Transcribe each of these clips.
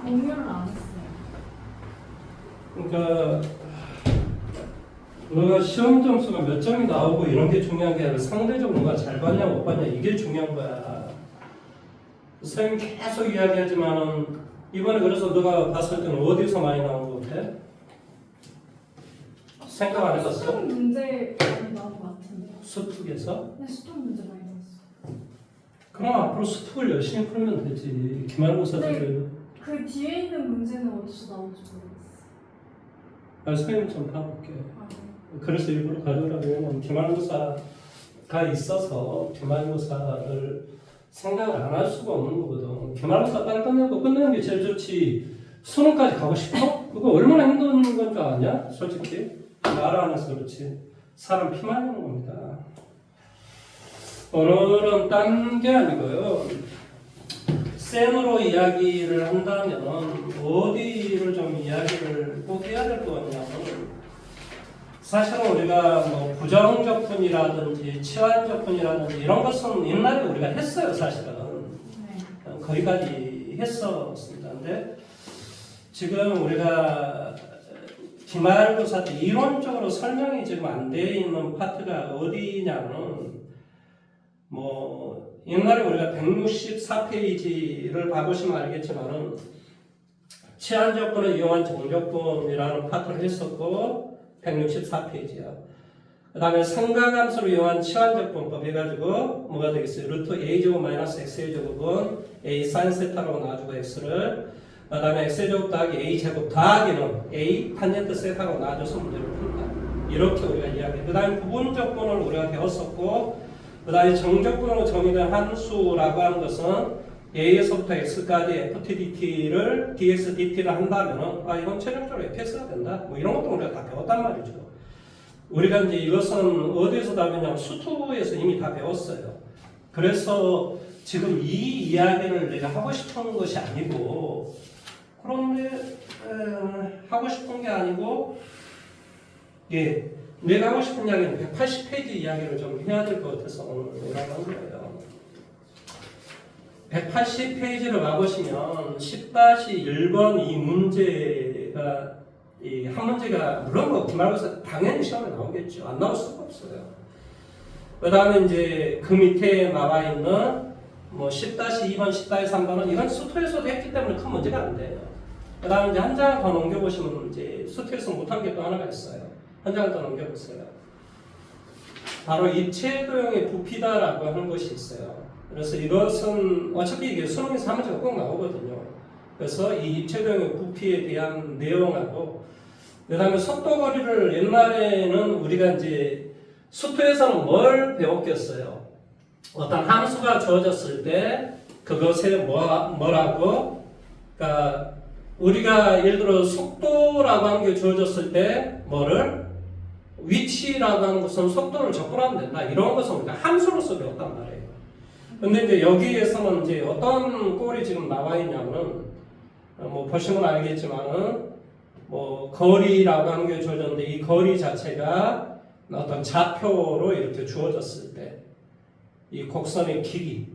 공유를 안 했어요. 그러니까 너가 시험 점수가 몇 점이 나오고 이런 게 중요한 게 아니라 상대적으로 너가 잘 봤냐 못 봤냐 이게 중요한 거야. 선생님 계속 이야기하지만은 이번에 그래서 너가 봤을 때는 어디서 많이 나온 것 같아? 생각 안 해봤어? 수능 문제 많이 나온 것 같은데. 수특에서? 네, 수능 문제 많이 나왔어요. 그럼 앞으로 수특을 열심히 풀면 되지. 기말고사들을. 그 뒤에 있는 문제는 어디서 나올지 모르겠어요. 선생님 좀 봐볼게. 아, 네. 그래서 일부러 가져오라고 하면 기말고사가 있어서 기말고사를 생각을 안 할 수가 없는 거거든. 기말고사 빨리 끝내고 끝내는 게 제일 좋지. 수능까지 가고 싶어? 그거 얼마나 힘든 건 줄 아냐? 솔직히 나를 안 해서 그렇지. 사람 피 말리는 겁니다. 오늘은 딴 게 아니고요. 센으로 이야기를 한다면 어디를 좀 이야기를 꼭 해야 될 것 같냐면 사실은 우리가 뭐 부정적분이라든지 치환적분이라든지 이런 것은 옛날에 우리가 했어요. 사실은 네. 거기까지 했었습니다. 근데 지금 우리가 기말고사 때 이론적으로 설명이 지금 안 돼 있는 파트가 어디냐면 뭐 옛날에 우리가 164페이지를 봐보시면 알겠지만은 치환적분을 이용한 정적분이라는 파트를 했었고 164페이지야. 그 다음에 상가함수를 이용한 치환적분법 해가지고 뭐가 되겠어요? 루트 a제곱 마이너스 x제곱은 a sin 세타로 나와주고 x를 그 다음에 x제곱 더하기 a제곱 더하기는 a 탄젠트 세타로 나와줘서 문제를 푼다. 이렇게 우리가 이야기해. 그 다음에 부분적분을 우리가 배웠었고 그 다음에 정적분으로 정의된 함수라고 하는 것은 a에서부터 x까지 ftdt를 dx dt를 한다면은 이건 최종적으로 fx가 된다. 뭐 이런 것도 우리가 다 배웠단 말이죠. 우리가 이제 이것은 어디에서 다 배웠냐면 수투에서 이미 다 배웠어요. 그래서 지금 이 이야기를 내가 하고 싶은 것이 아니고 그런데 하고 싶은 게 아니고 내가 하고 싶은 이야기는 180페이지 이야기를 좀 해야 될 것 같아서 오늘 오라고 한 거예요. 180페이지를 와보시면 10-1번 이 문제가 한 문제가 물론 뭐 기말고사 당연히 시험에 나오겠죠. 안 나올 수가 없어요. 그 다음에 이제 그 밑에 나와 있는 뭐 10-2번, 10-3번은 이건 수투에서도 했기 때문에 큰 문제가 안 돼요. 그 다음에 이제 한 장 더 넘겨보시면 이제 수투에서 못한 게 또 하나가 있어요. 한 장을 더 넘겨보세요. 바로 입체도형의 부피다라고 하는 것이 있어요. 그래서 이것은 어차피 이게 수능에서 한 문제가 꼭 나오거든요. 그래서 이 입체도형의 부피에 대한 내용하고 그 다음에 속도거리를 옛날에는 우리가 이제 수투에서는 뭘 배웠겠어요? 어떤 함수가 주어졌을 때 그것에 뭐라고? 그러니까 우리가 예를 들어 속도라고 하는 게 주어졌을 때 뭐를? 위치라고 하는 것은 속도를 접근하면 된다. 이런 것은 우리가 함수로서 배웠단 말이에요. 근데 이제 여기에서는 이제 어떤 꼴이 지금 나와 있냐면 뭐 보시면 알겠지만은 뭐 거리라고 하는 게 주어졌는데 이 거리 자체가 어떤 좌표로 이렇게 주어졌을 때 이 곡선의 길이,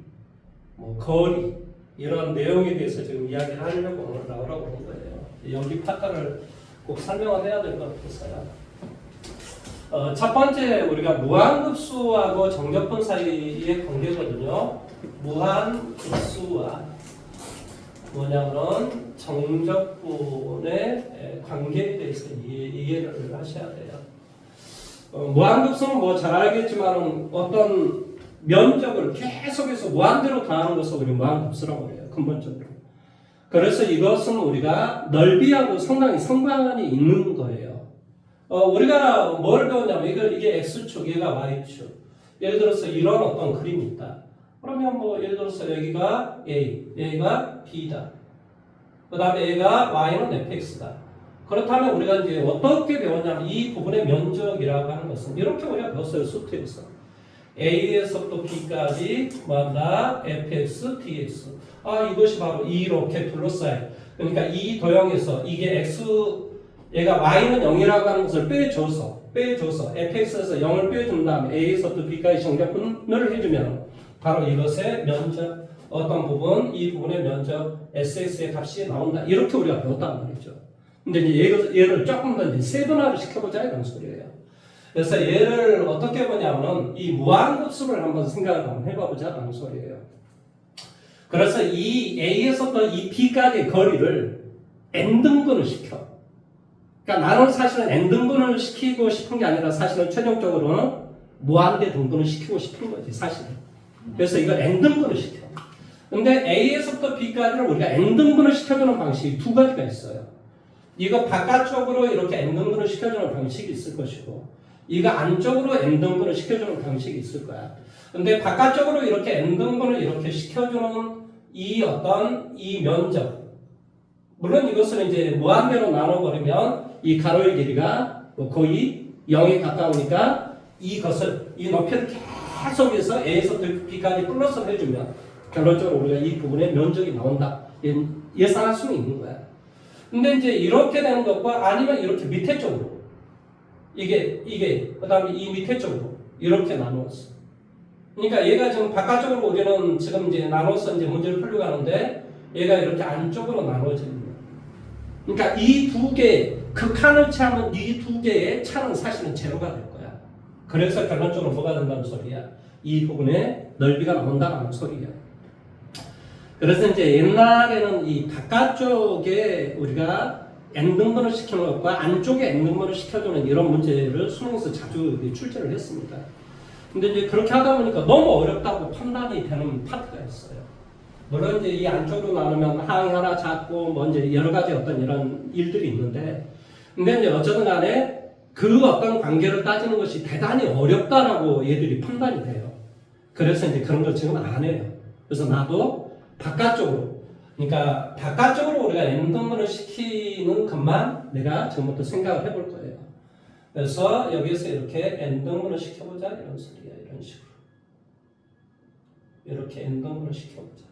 뭐 거리 이런 내용에 대해서 지금 이야기를 하려고 오늘 나오라고 한 거예요. 여기 파트를 꼭 설명을 해야 될 것 같아서요. 첫 번째 우리가 무한급수하고 정적분 사이의 관계거든요. 무한급수와 뭐냐면 정적분의 관계에 대해서 이해를 하셔야 돼요. 무한급수는 뭐 잘 알겠지만 어떤 면적을 계속해서 무한대로 더하는 것을 우리 무한급수라고 해요. 근본적으로. 그래서 이것은 우리가 넓이하고 상당히 상관이 있는 거예요. 우리가 뭘 배웠냐면 이게 X축, 얘가 Y축. 예를 들어서 이런 어떤 그림이 있다. 그러면 뭐 예를 들어서 여기가 A, 여기가 B다. 그 다음에 얘가 Y는 fx다. 그렇다면 우리가 이제 어떻게 배웠냐면 이 부분의 면적이라고 하는 것은 이렇게 우리가 배웠어요. 수트에서. A에서부터 B까지 뭐한다? fx, dx. 이것이 바로 이렇게 둘러싸요. 그러니까 이 도형에서 이게 x 얘가 y는 0이라고 하는 것을 빼줘서 fx에서 0을 빼준 다음에 a에서부터 b까지 정적분을 해주면 바로 이것의 면적 어떤 부분, 이 부분의 면적 SX의 값이 나온다. 이렇게 우리가 배웠단 말이죠. 근데 이제 얘를 조금 더 이제 세분화를 시켜보자 이런 소리예요. 그래서 얘를 어떻게 보냐면은 이 무한급수를 한번 생각을 한번 해봐보자라는 소리예요. 그래서 이 A에서부터 이 B까지의 거리를 N등분을 시켜. 그러니까 나는 사실은 N등분을 시키고 싶은 게 아니라 사실은 최종적으로는 무한대 등분을 시키고 싶은 거지, 사실은. 그래서 이걸 N등분을 시켜. 근데 A에서부터 B까지를 우리가 N등분을 시켜주는 방식이 두 가지가 있어요. 이거 바깥쪽으로 이렇게 N등분을 시켜주는 방식이 있을 것이고, 이거 안쪽으로 N등분을 시켜주는 방식이 있을 거야. 근데 바깥쪽으로 이렇게 N등분을 이렇게 시켜주는 이 면적. 물론 이것을 이제 무한대로 나눠버리면 이 가로의 길이가 거의 0에 가까우니까 이것을, 이 높이를 계속해서 A에서 B까지 플러스를 해주면 결론적으로 우리가 이 부분의 면적이 나온다. 예상할 수는 있는 거야. 근데 이제 이렇게 되는 것과 아니면 이렇게 밑에 쪽으로. 이게, 그 다음에 이 밑에 쪽으로. 이렇게 나누었어. 그러니까 얘가 지금 바깥쪽으로 우리는 지금 이제 나눠서 이제 문제를 풀려고 하는데 얘가 이렇게 안쪽으로 나눠지는 거야. 그러니까 이 두 개, 극한을 취하면 이 두 개의 차는 사실은 제로가 될 거야. 그래서 결론적으로 뭐가 된다는 소리야? 이 부분의 넓이가 나온다는 소리야. 그래서 이제 옛날에는 이 바깥쪽에 우리가 N등분을 시키는 것과 안쪽에 N등분을 시켜주는 이런 문제를 수능에서 자주 출제를 했습니다. 근데 이제 그렇게 하다 보니까 너무 어렵다고 판단이 되는 파트가 있어요. 물론 이제 이 안쪽으로 나누면 항이 하나 작고 뭐 이제 여러 가지 어떤 이런 일들이 있는데, 근데 이제 어쨌든 간에 그 어떤 관계를 따지는 것이 대단히 어렵다라고 얘들이 판단이 돼요. 그래서 이제 그런 걸 지금 안 해요. 그래서 나도 바깥쪽으로, 그러니까 바깥쪽으로 우리가 N등분을 시키는 것만 내가 지금부터 생각을 해볼 거예요. 그래서 여기서 이렇게 N등분을 시켜보자 이런 소리야. 이런 식으로 이렇게 N등분을 시켜보자.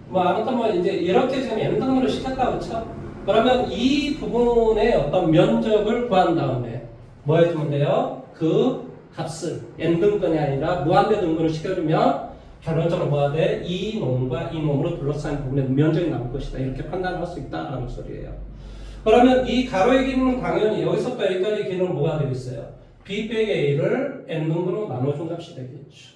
뭐 아무튼 뭐 이제 이렇게 지금 N등분을 시켰다고 쳐. 그러면 이 부분의 어떤 면적을 구한 다음에 뭐 해주면 돼요? 그 값을 N등분이 아니라 무한대 등분을 시켜주면 결론적으로 뭐가 돼? 이 놈과 이 놈으로 둘러싸인 부분의 면적이 나올 것이다. 이렇게 판단할 수 있다라는 소리예요. 그러면 이 가로의 길이는 당연히 여기서부터 여기까지 길이는 뭐가 되겠어요? B 빼기 A를 N등분으로 나눠준 값이 되겠죠.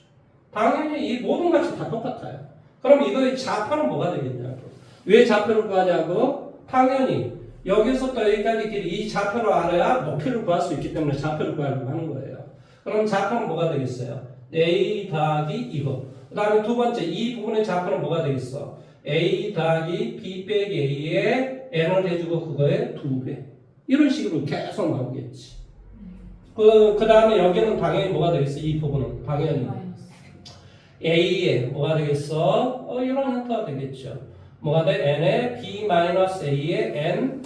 당연히 이 모든 값이 다 똑같아요. 그럼 이거의 좌표는 뭐가 되겠냐고. 왜 좌표를 구하냐고? 당연히 여기서부터 여기까지 길이 이 좌표를 알아야 높이를 구할 수 있기 때문에 좌표를 구하려고 하는 거예요. 그럼 좌표는 뭐가 되겠어요? A 더하기 이거. 그 다음에 두 번째 이 부분의 좌표는 뭐가 되겠어? A 더하기 B 빼기 A에 N을 해주고 그거의 2배. 이런 식으로 계속 나오겠지. 그 다음에 여기는 당연히 뭐가 되겠어? 이 부분은 당연히 A에 뭐가 되겠어? 이런 형태가 되겠죠. 뭐가 돼? N에 B-A에 N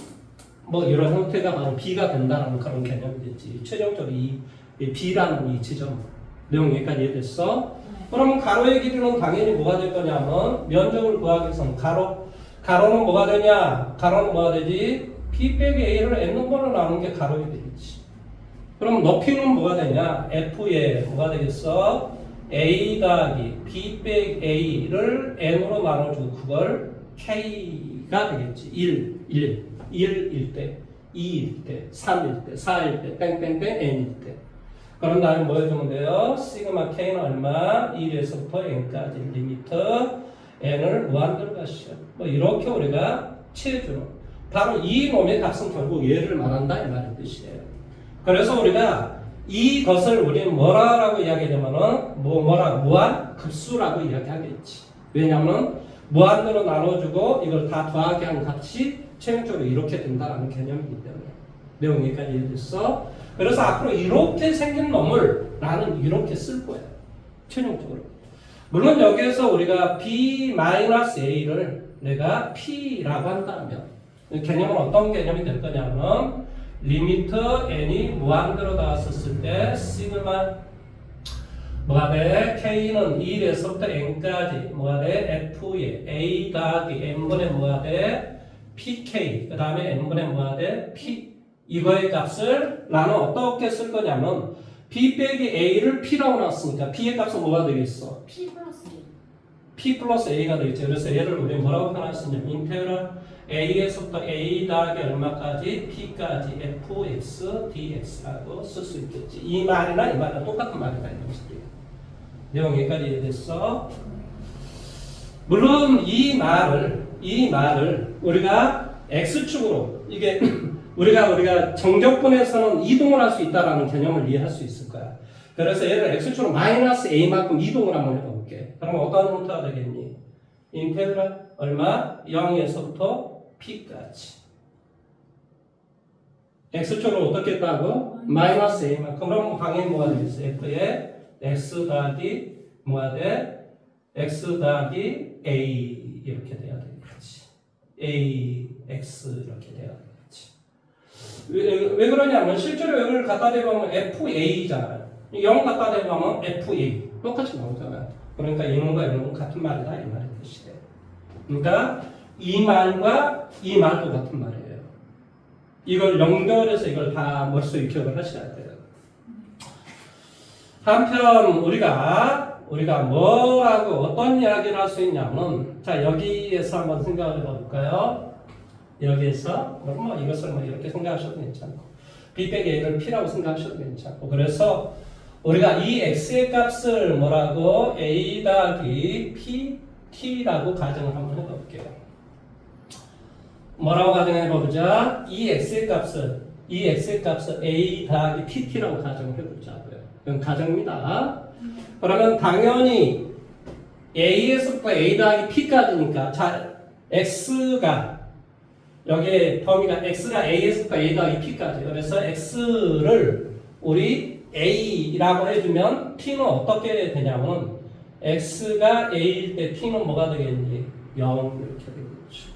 뭐 이런 형태가 바로 B가 된다는 그런 개념이겠지. 최종적으로 이 B라는 이 지점 내용 여기까지 이해됐어? 그러면 가로의 길이는 당연히 뭐가 될 거냐면 면적을 구하기 위해서는 가로는 뭐가 되냐? 가로는 뭐가 되지? B 빼기 A를 N번으로 나누는 게 가로의 길이지. 그럼 높이는 뭐가 되냐? F에 뭐가 되겠어? A 더하기 B 빼기 A를 N으로 나눠주고 그걸 K가 되겠지. 1일 때, 2일 때, 3일 때, 4일 때, 땡땡땡 N일 때. 그런 다음에 뭐 해주면 돼요? 시그마 K는 얼마? 1에서부터 N까지 리미트 N을 무한대로 가시죠. 뭐 이렇게 우리가 취해주는. 바로 이 놈의 값은 결국 얘를 말한다 이 말의 뜻이에요. 그래서 우리가 이것을 우리는 뭐라고 이야기하냐면은 무한급수라고 이야기하겠지. 왜냐하면 무한대로 나눠주고 이걸 다 더하게 한 값이 최종적으로 이렇게 된다는 개념이기 때문에. 내용 여기까지 이해됐어? 그래서 앞으로 이렇게 생긴 놈을 나는 이렇게 쓸 거야. 최종적으로. 물론 여기에서 우리가 B-A를 내가 P라고 한다면 개념은 어떤 개념이 될 거냐면 리미트 n이 무한대로 나왔었을 때 시그마 뭐가 돼? K는 1에서부터 n까지 뭐가 돼? F에 A 더하기 n분의 뭐가 돼? PK 그 다음에 n분의 뭐가 돼? P 이거의 값을 나는 어떻게 쓸 거냐면 b 빼기 a를 p라고 놨으니까 b의 값은 뭐가 되겠어? P 플러스 p 플러스 a가 되겠죠. 그래서 얘를 우리 뭐라고 표현했었냐면 인테그럴 a에서부터 a 더하기 얼마까지 p까지 fx dx라고 쓸 수 있겠지. 이 말이나 이 말이랑 똑같은 말이다 이런 식이에요. 내용 여기까지 이해됐어? 물론 이 말을 우리가 x축으로 이게 우리가 정적분에서는 이동을 할 수 있다라는 개념을 이해할 수 있을 거야. 그래서 얘를 x축으로 마이너스 a만큼 이동을 한번 해볼게. 그럼 어떤 형태가 되겠니? 인테그랄 얼마? 0에서부터 p까지. x축으로 어떻게 했다고? 마이너스 a만큼. 그럼 방향이 뭐가 되겠어? f의 x 더하기 뭐가 돼? x 더하기 a 이렇게 돼야 되겠지. a, x 이렇게 돼야 되겠지. 왜 그러냐면 실제로 여기를 갖다 대보면 FA잖아요. 0 갖다 대보면 FA 똑같이 나오잖아요. 그러니까 이놈과 이놈은 같은 말이다 이 말이 뜻이에요. 그러니까 이 말과 이 말도 같은 말이에요. 이걸 연결해서 이걸 다 머릿속에 기억을 하셔야 돼요. 한편 우리가 뭐하고 어떤 이야기를 할 수 있냐면 자 여기에서 한번 생각을 해볼까요? 여기에서 뭐 이것을 뭐 이렇게 생각하셔도 괜찮고 b 빼기 a를 p라고 생각하셔도 괜찮고 그래서 우리가 이 x의 값을 뭐라고 a 더하기 p t라고 가정을 한번 해볼게요. 뭐라고 가정해보자. 이 x의 값을 a 더하기 pt라고 가정을 해보자고요. 이건 가정입니다. 그러면 당연히 a에서부터 a 더하기 p까지니까 자 x가 여기에 범위가 x가 a에서부터 a 더하기 p까지. 그래서 x를 우리 a라고 해주면 t는 어떻게 되냐면 x가 a일 때 t는 뭐가 되겠니? 0 이렇게 되겠죠.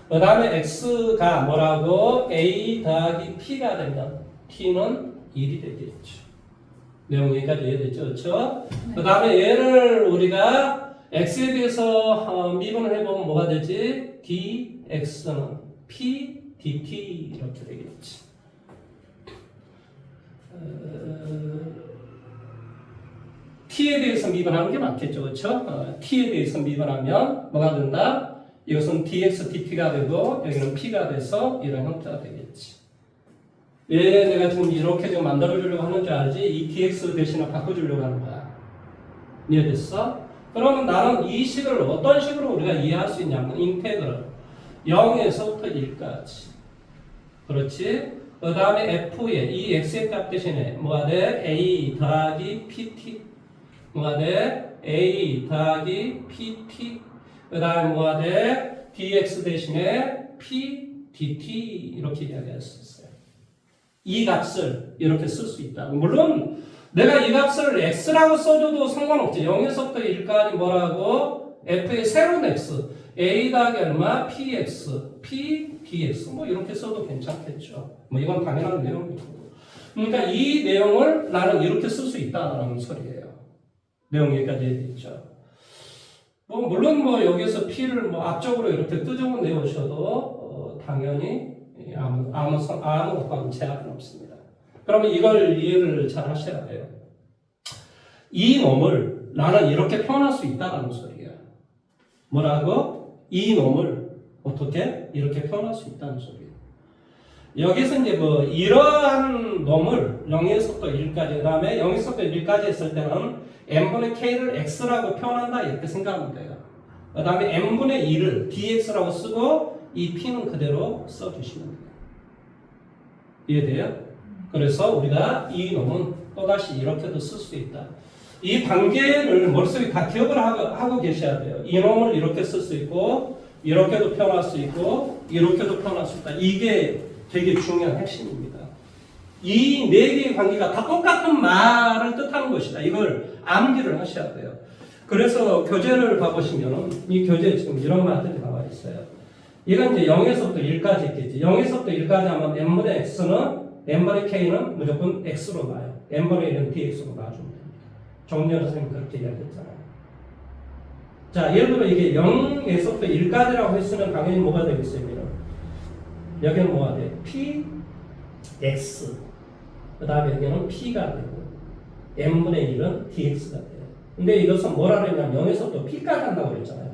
그 다음에 x가 뭐라고 a 더하기 p가 되면 t는 1이 되겠죠. 내용 여기까지 이해됐죠? 그렇죠? 그 다음에 얘를 우리가 x에 대해서 미분을 해보면 뭐가 되지? dx는 p dt 이렇게 되겠지. t에 대해서 미분하는 게 맞겠죠, 그렇죠? t에 대해서 미분하면 뭐가 된다? 이것은 dx dt가 되고 여기는 p가 돼서 이런 형태가 되겠지. 왜 내가 지금 이렇게 좀 만들어주려고 하는 줄 알지? 이 dx 대신에 바꿔주려고 하는 거야. 이해됐어? 그러면 나는 이 식을 어떤 식으로 우리가 이해할 수 있냐면 인테그럴 0에서부터 1까지. 그렇지? 그 다음에 f의 이 x의 값 대신에 뭐가 돼? a 더하기 pt 뭐가 돼? a 더하기 pt 그 다음에 뭐가 돼? dx 대신에 p dt 이렇게 이야기할 수 있어요. 이 값을 이렇게 쓸 수 있다. 물론 내가 이 값을 x라고 써줘도 상관없지. 0에서부터 1까지 뭐라고? f의 새로운 x a 더하기 얼마? px, p dx 뭐 이렇게 써도 괜찮겠죠. 뭐 이건 당연한 내용이고. 그러니까 이 내용을 나는 이렇게 쓸 수 있다는 소리예요. 내용 여기까지 해야겠죠. 뭐 물론 뭐 여기서 p를 뭐 앞쪽으로 이렇게 끄집어 내오셔도 당연히 아무 어떤 제약은 없습니다. 그러면 이걸 이해를 잘 하셔야 돼요. 이 놈을 나는 이렇게 표현할 수 있다는 소리예요. 뭐라고? 이 놈을 어떻게? 이렇게 표현할 수 있다는 소리예요. 여기서 이제 뭐 이러한 놈을 0에서부터 1까지 그 다음에 0에서부터 1까지 했을 때는 n분의 k를 x라고 표현한다 이렇게 생각하면 돼요. 그 다음에 n분의 2를 dx라고 쓰고 이 p는 그대로 써주시면 돼요. 이해돼요? 그래서 우리가 이 놈은 또다시 이렇게도 쓸 수 있다. 이 관계를 머릿속에 다 기억을 하고 계셔야 돼요. 이 놈을 이렇게 쓸 수 있고 이렇게도 표현할 수 있고 이렇게도 표현할 수 있다. 이게 되게 중요한 핵심입니다. 이 네 개의 관계가 다 똑같은 말을 뜻하는 것이다. 이걸 암기를 하셔야 돼요. 그래서 교재를 봐보시면 이 교재에 지금 이런 말들이 나와 있어요. 이건 이제 0에서부터 1까지 있겠지. 0에서부터 1까지 하면 n분의 x는 n분의 k는 무조건 x로 나요. n분의 1은 dx로 놔주면 됩니다. 정리하는 선생님이 그렇게 이야기했잖아요. 자, 예를 들어 이게 0에서부터 1까지라고 했으면 당연히 뭐가 되겠어요? 여기는 뭐가 돼? p x. 그 다음에 여기는 p가 되고 n분의 1은 dx가 돼요. 근데 이것은 뭐라 그랬냐면 0에서 또 p까지 한다고 그랬잖아요.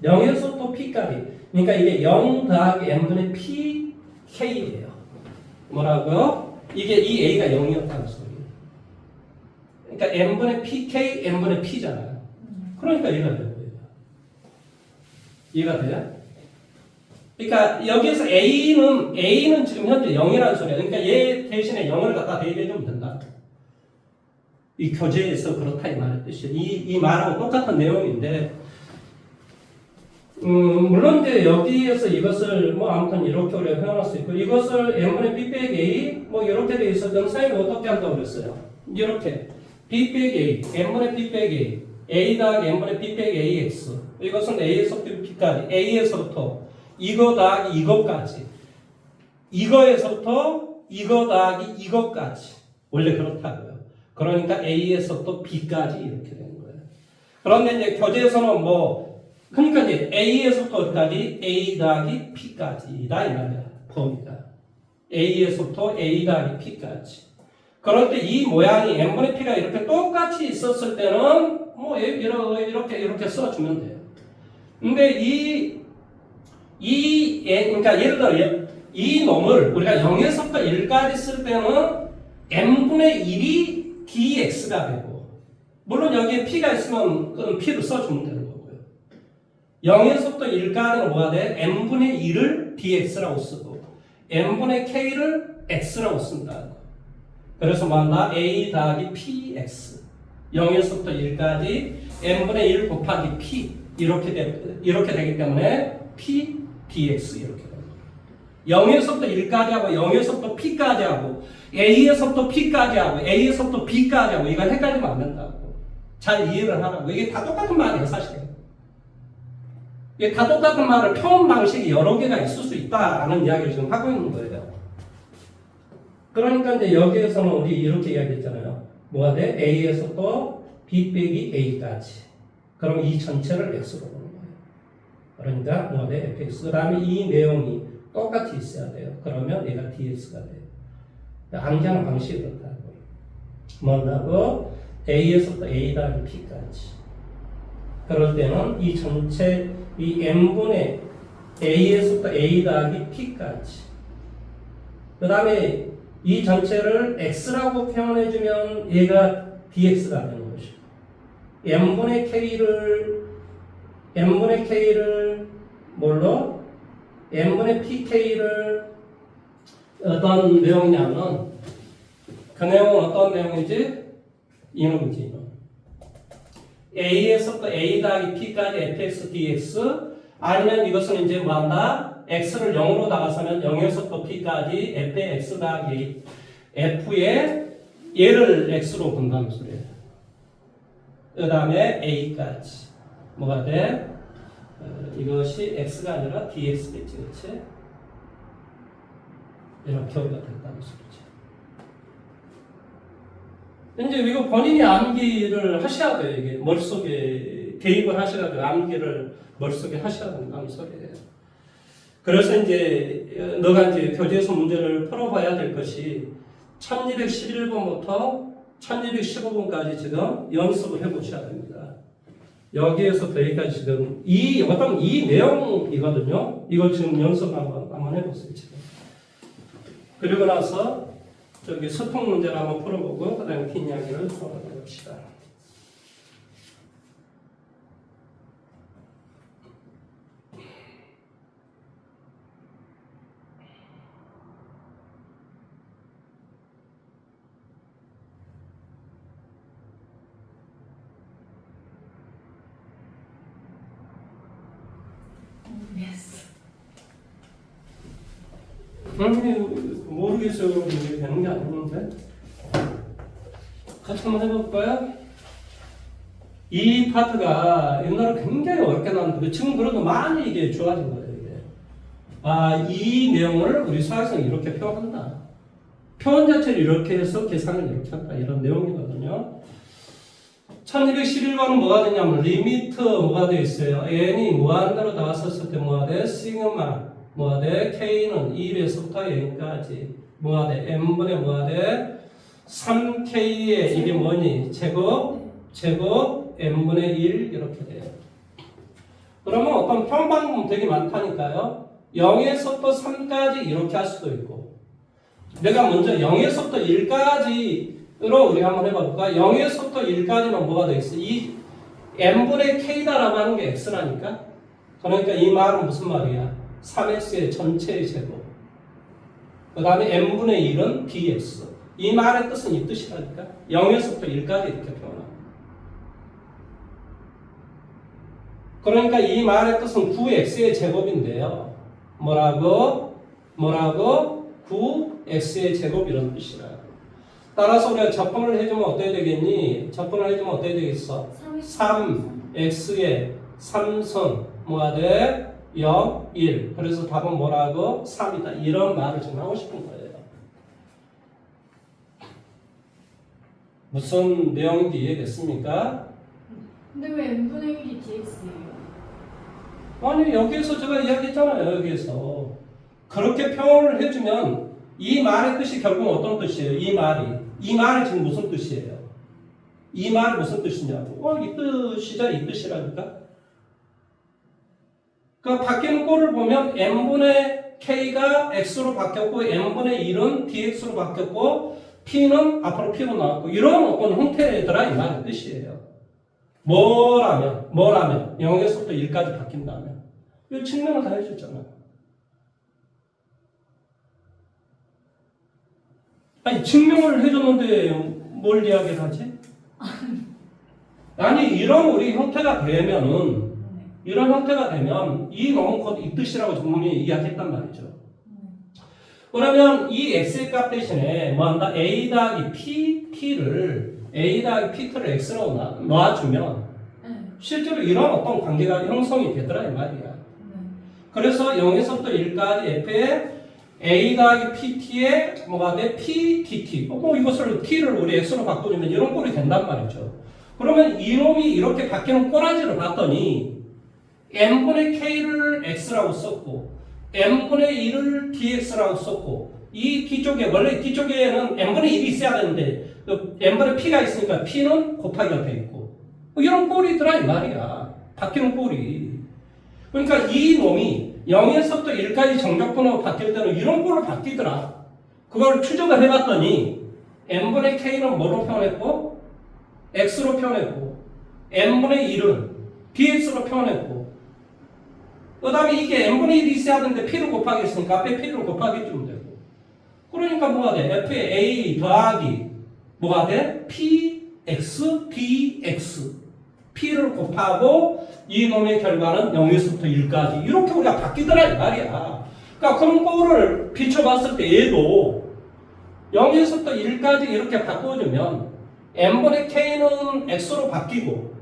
0에서 또 p까지. 그러니까 이게 0 더하기 n분의 pk예요. 뭐라고요? 이게 이 a가 0이었다는 소리예요. 그러니까 n분의 pk, n분의 p잖아요. 그러니까 얘가 되는 거예요. 이해가 돼요? 그러니까 여기서 A는 지금 현재 0이라는 소리야. 그러니까 얘 대신에 0을 갖다 대입해주면 된다. 이 교재에서 그렇다 이 말의 뜻이에요. 이 말하고 똑같은 내용인데, 물론 이제 여기에서 이것을 뭐 아무튼 이렇게 우리가 표현할 수 있고, 이것을 n분의 b 빼기 a 뭐 이렇게 돼 있었던 선생님이 어떻게 한다고 그랬어요? 이렇게 b 빼기 a, n분의 b 빼기 a 더하기 n분의 b 빼기 ax. 이것은 a에서부터 b까지, a에서부터 이거 더하기 이것까지, 이거에서부터 이거 더하기 이것까지. 원래 그렇다고요. 그러니까 a에서 또 b까지 이렇게 되는 거예요. 그런데 이제 교재에서는 그러니까 이제 a에서부터 어디까지? a 더하기 p까지다 이 말이야. 범위가 a에서부터 a 더하기 p까지. 그런데 이 모양이 n분의 p가 이렇게 똑같이 있었을 때는 이렇게 써주면 돼요. 근데 그러니까 예를 들어 이 놈을 우리가 0에서부터 1까지 쓸 때는 n분의 1이 dx가 되고, 물론 여기에 p가 있으면 그럼 p를 써주면 되는 거고요. 0에서부터 1까지는 뭐가 돼? n분의 1을 dx라고 쓰고 n분의 k를 x라고 쓴다. 그래서 뭐한다? a 더하기 px. 0에서부터 1까지 n분의 1 곱하기 p 이렇게 되기 때문에 p dx 이렇게 됩니다. 0에서부터 1까지 하고 0에서부터 p까지 하고 a에서부터 p까지 하고 a에서부터 b까지 하고 이건 헷갈리면 안 된다고. 잘 이해를 하라고. 이게 다 똑같은 말이에요 사실. 이게 다 똑같은 말을 표현 방식이 여러 개가 있을 수 있다라는 이야기를 지금 하고 있는 거예요. 그러니까 이제 여기에서는 우리 이렇게 이야기했잖아요. 뭐가 돼? a에서부터 b 빼기 a까지. 그럼 이 전체를 x로 보는 거예요. 그러니까 뭐가 돼? fx. 그 다음에 이 내용이 똑같이 있어야 돼요. 그러면 얘가 dx가 돼요. 암기하는 방식이 그렇다고. 뭐라고? a에서부터 a 더하기 p까지. 그럴 때는 이 전체 이 n분의 a에서부터 a 더하기 p까지. 그 다음에 이 전체를 x라고 표현해주면 얘가 dx가 되는 것이고, n분의 k를 뭘로? n분의 pk를 어떤 내용이냐면, 그 내용은 어떤 내용이지? 이놈이지, 이놈. a에서부터 a 더하기 p까지 fx dx, 아니면 이것은 이제 뭐한다? x를 0으로 나가서면 0에서부터 p까지 f의 x 더하기 f의 얘를 x로 본다는 소리예요. 그 다음에 a까지. 뭐가 돼? 이것이 x가 아니라 dx겠지, 그렇지? 이렇게 우리가 된다는 소리죠. 이제 이거 본인이 암기를 하셔야 돼요. 이게 머릿속에 대입을 하셔가지고 암기를 머릿속에 하셔야 된다는 소리예요. 그래서 이제 너가 이제 교재에서 문제를 풀어봐야 될 것이 1211번부터 1215번까지 지금 연습을 해보셔야 됩니다. 여기에서 여기까지 지금 이 내용이거든요. 이걸 지금 연습 한번 해보세요. 지금. 그리고 나서 저기 소통 문제를 한번 풀어보고 그다음에 긴 이야기를 풀어봅시다. 모르겠어요. 그럼 이게 되는 게 아닌데. 같이 한번 해볼까요? 이 파트가 옛날에 굉장히 어렵게 나왔는데 지금 그래도 많이 이게 좋아진 거예요. 이게. 이 내용을 우리 수학에서는 이렇게 표현한다. 표현 자체를 이렇게 해서 계산을 이렇게 한다. 이런 내용이거든요. 1211번은 뭐가 되냐면 리미트 뭐가 되어 있어요. n이 무한대로 나왔었을 때 뭐가 돼? 시그마 뭐가 돼? k는 1에서부터 n까지 뭐가 돼? n분의 뭐가 돼? 3k의 이게 뭐니? 제곱 n분의 1 이렇게 돼요. 그러면 어떤 평방문 되게 많다니까요. 0에서부터 3까지 이렇게 할 수도 있고, 내가 먼저 0에서부터 1까지로 우리 한번 해볼까? 0에서부터 1까지는 뭐가 되겠어? 이 n분의 k다라고 하는 게 x라니까. 그러니까 이 말은 무슨 말이야? 3x의 전체의 제곱. 그 다음에 n분의 1은 dx. 이 말의 뜻은 이 뜻이라니까. 0에서부터 1까지 이렇게 표현합니다. 그러니까 이 말의 뜻은 9x의 제곱인데요. 뭐라고? 9x의 제곱 이런 뜻이라. 따라서 우리가 접근을 해주면 어떻게 되겠니? 접근을 해주면 어떻게 되겠어? 3x의 3선 뭐가 돼? 0, 1. 그래서 답은 뭐라고? 3이다. 이런 말을 지금 하고 싶은 거예요. 무슨 내용인지 이해됐습니까? 근데 왜 n분의 1이 dx예요? 아니 여기에서 제가 이야기했잖아요. 여기에서 그렇게 표현을 해주면 이 말의 뜻이 결국 어떤 뜻이에요? 이 말이 지금 무슨 뜻이에요? 이 말이 무슨 뜻이냐고? 이 뜻이자 이 뜻이라니까. 그 바뀌는 꼴을 보면 n분의 k가 x로 바뀌었고 n분의 1은 dx로 바뀌었고 p는 앞으로 p로 나왔고 이런 어떤 형태들아 이 말의 뜻이에요. 뭐라면 0에서부터 1까지 바뀐다면 이 측면을 다 해줬잖아요. 아니 증명을 해줬는데 뭘 이야기를 하지? 아니 이런 우리 형태가 되면은 이런 형태가 되면 이 놈은 곧 이 뜻이라고 분명히 이야기했단 말이죠. 그러면 이 x의 값 대신에 뭐 한다? a 더하기 pt를 x로 놔주면 실제로 이런 어떤 관계가 형성이 되더라 이 말이야. 그래서 0에서부터 1까지 f의 a 더하기 pt에 뭐가 돼? p dt. 이것을 t를 우리 x로 바꿔주면 이런 꼴이 된단 말이죠. 그러면 이놈이 이렇게 바뀌는 꼬라지를 봤더니 n분의 k를 x라고 썼고 n분의 1을 dx라고 썼고 이 뒤쪽에 원래 뒤쪽에는 n분의 1이 있어야 되는데 n분의 p가 있으니까 p는 곱하기가 돼 있고 이런 꼴이더라 이 말이야. 바뀌는 꼴이. 그러니까 이 놈이 0에서부터 1까지 정적분으로 바뀔 때는 이런 꼴로 바뀌더라. 그걸 추적을 해봤더니 n분의 k는 뭐로 표현했고 x로 표현했고 n분의 1은 dx로 표현했고 그 다음에 이게 n분의 1이 있어야 되는데 p를 곱하기 했으니까 앞에 p를 곱하기 주면 되고 그러니까 뭐가 돼? f의 a 더하기 뭐가 돼? px dx p를 곱하고 이 놈의 결과는 0에서부터 1까지 이렇게 우리가 바뀌더라 이 말이야. 그러니까 그런 거를 비춰봤을 때 얘도 0에서부터 1까지 이렇게 바꿔주면 n분의 k는 x로 바뀌고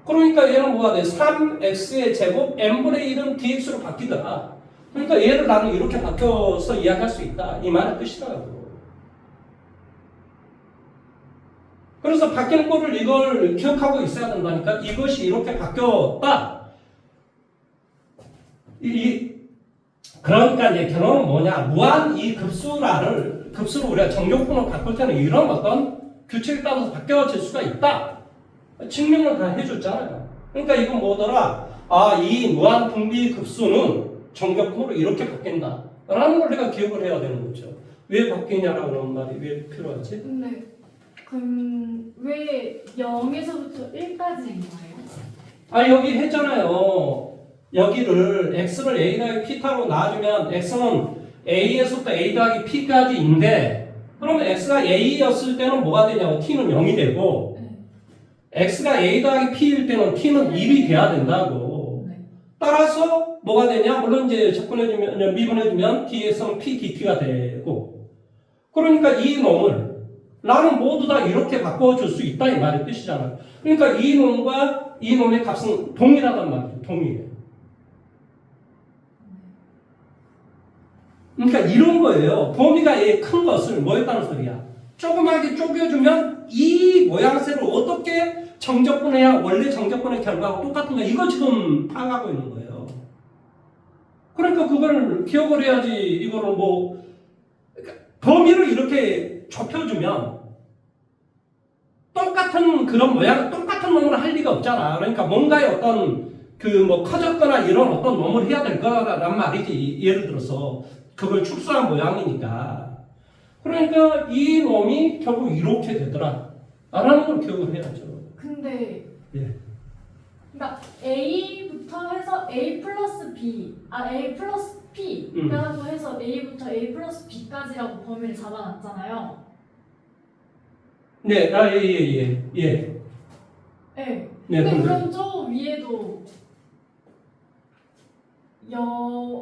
그러니까 얘는 뭐가 돼? 3x의 제곱 n분의 1은 dx로 바뀌더라. 그러니까 얘를 나는 이렇게 바뀌어서 이야기할 수 있다. 이 말의 뜻이라고. 그래서 바뀌는 꼴을 이걸 기억하고 있어야 된다니까. 이것이 이렇게 바뀌었다. 그러니까 이제 결론은 뭐냐? 무한 이 급수를 우리가 정적분으로 바꿀 때는 이런 어떤 규칙에 따라서 바뀌어질 수가 있다. 증명을 다 해줬잖아요. 그러니까 이건 뭐더라? 이 무한 분비 급수는 정적분으로 이렇게 바뀐다. 라는 걸 내가 기억을 해야 되는 거죠. 왜 바뀌냐라고 하는 말이 왜 필요하지? 근데 그럼 왜 0에서부터 1까지인 거예요? 여기 했잖아요. 여기를 x를 a 더하기 p타로 놔주면 x는 a에서부터 a 더하기 p까지인데 그러면 x가 a였을 때는 뭐가 되냐고 t는 0이 되고 x가 a 더하기 p일 때는 t는 1이 돼야 된다고. 따라서 뭐가 되냐? 물론 이제 접근해주면 미분해주면 dx는 p dt가 되고 그러니까 이 놈을 나는 모두 다 이렇게 바꿔줄 수 있다 이 말의 뜻이잖아요. 그러니까 이 놈과 이 놈의 값은 동일하단 말이죠. 동일해. 그러니까 이런 거예요. 범위가 큰 것을 뭐 했다는 소리야? 조그맣게 쪼개주면 이 모양새를 어떻게 정적분해야 원래 정적분의 결과하고 똑같은가 이거 지금 파악하고 있는 거예요. 그러니까 그걸 기억을 해야지. 이거를 뭐 범위를 이렇게 좁혀주면 똑같은 그런 모양, 똑같은 놈을 할 리가 없잖아. 그러니까 뭔가의 어떤 그 뭐 커졌거나 이런 어떤 놈을 해야 될 거란 말이지. 예를 들어서 그걸 축소한 모양이니까. 그러니까 이 놈이 결국 이렇게 되더라. 라는 걸 기억을 해야죠. 근데 예. 그러니까 A부터 해서 A 플러스 B, A 플러스 P라고 해서 A부터 A 플러스 B까지라고 범위를 잡아놨잖아요. 네, 예. 네. 네, 근데 그럼 저 위에도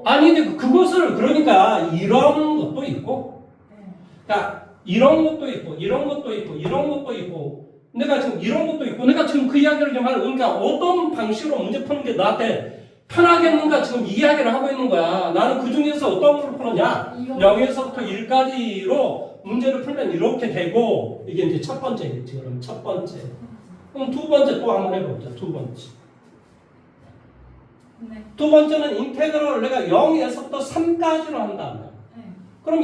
아니, 근데 그것을 그러니까 이런 것도 있고, 네. 그러니까 이런 것도 있고, 이런 것도 있고, 이런 것도 있고, 내가 지금 이런 것도 있고, 내가 지금 그 이야기를 좀 하는, 그러니까 어떤 방식으로 문제 푸는 게 나한테 편하겠는가 지금 이야기를 하고 있는 거야. 나는 그 중에서 어떤 걸 푸느냐? 0에서부터 1까지로 문제를 풀면 이렇게 되고, 이게 이제 첫 번째겠지. 그럼 첫 번째. 그럼 두 번째 또 한번 해보자. 두 번째. 네. 두 번째는 인테그럴을 내가 0에서부터 3까지로 한다. 네. 그럼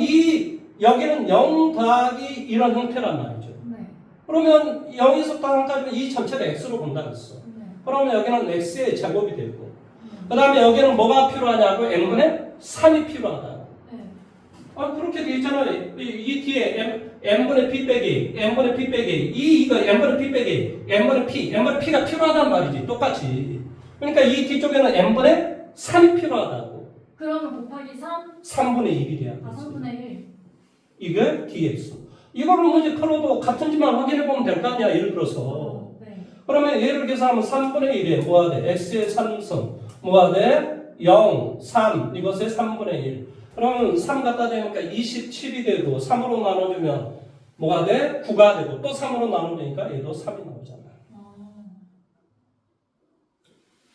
여기는 0 더하기 이런 형태란 말이죠. 네. 그러면 0에서부터 3까지는 이 전체를 x로 본다 그랬어. 네. 그러면 여기는 x의 제곱이 되고, 그 다음에 여기는 뭐가 필요하냐고? n분의 3이 필요하다. 네. 그렇게 돼 있잖아요. 이 뒤에 n분의 p 빼기, n분의 p 빼기, 이거 n분의 p 빼기, n분의 p가 필요하단 말이지. 똑같이. 그러니까 이 뒤쪽에는 n분의 3이 필요하다고. 그러면 곱하기 3? 3분의 1이야. 3분의 1. 이게 dx. 이거를 문제 풀어도 같은지만 확인해 보면 될 거 아니야. 예를 들어서. 네. 그러면 얘를 계산하면 3분의 1에 뭐가 돼? x의 3승. 뭐가 돼? 0, 3. 이것의 3분의 1. 그러면 3 갖다 대니까 27이 되고 3으로 나눠주면 뭐가 돼? 9가 되고 또 3으로 나눠주니까 얘도 3이 나오잖아.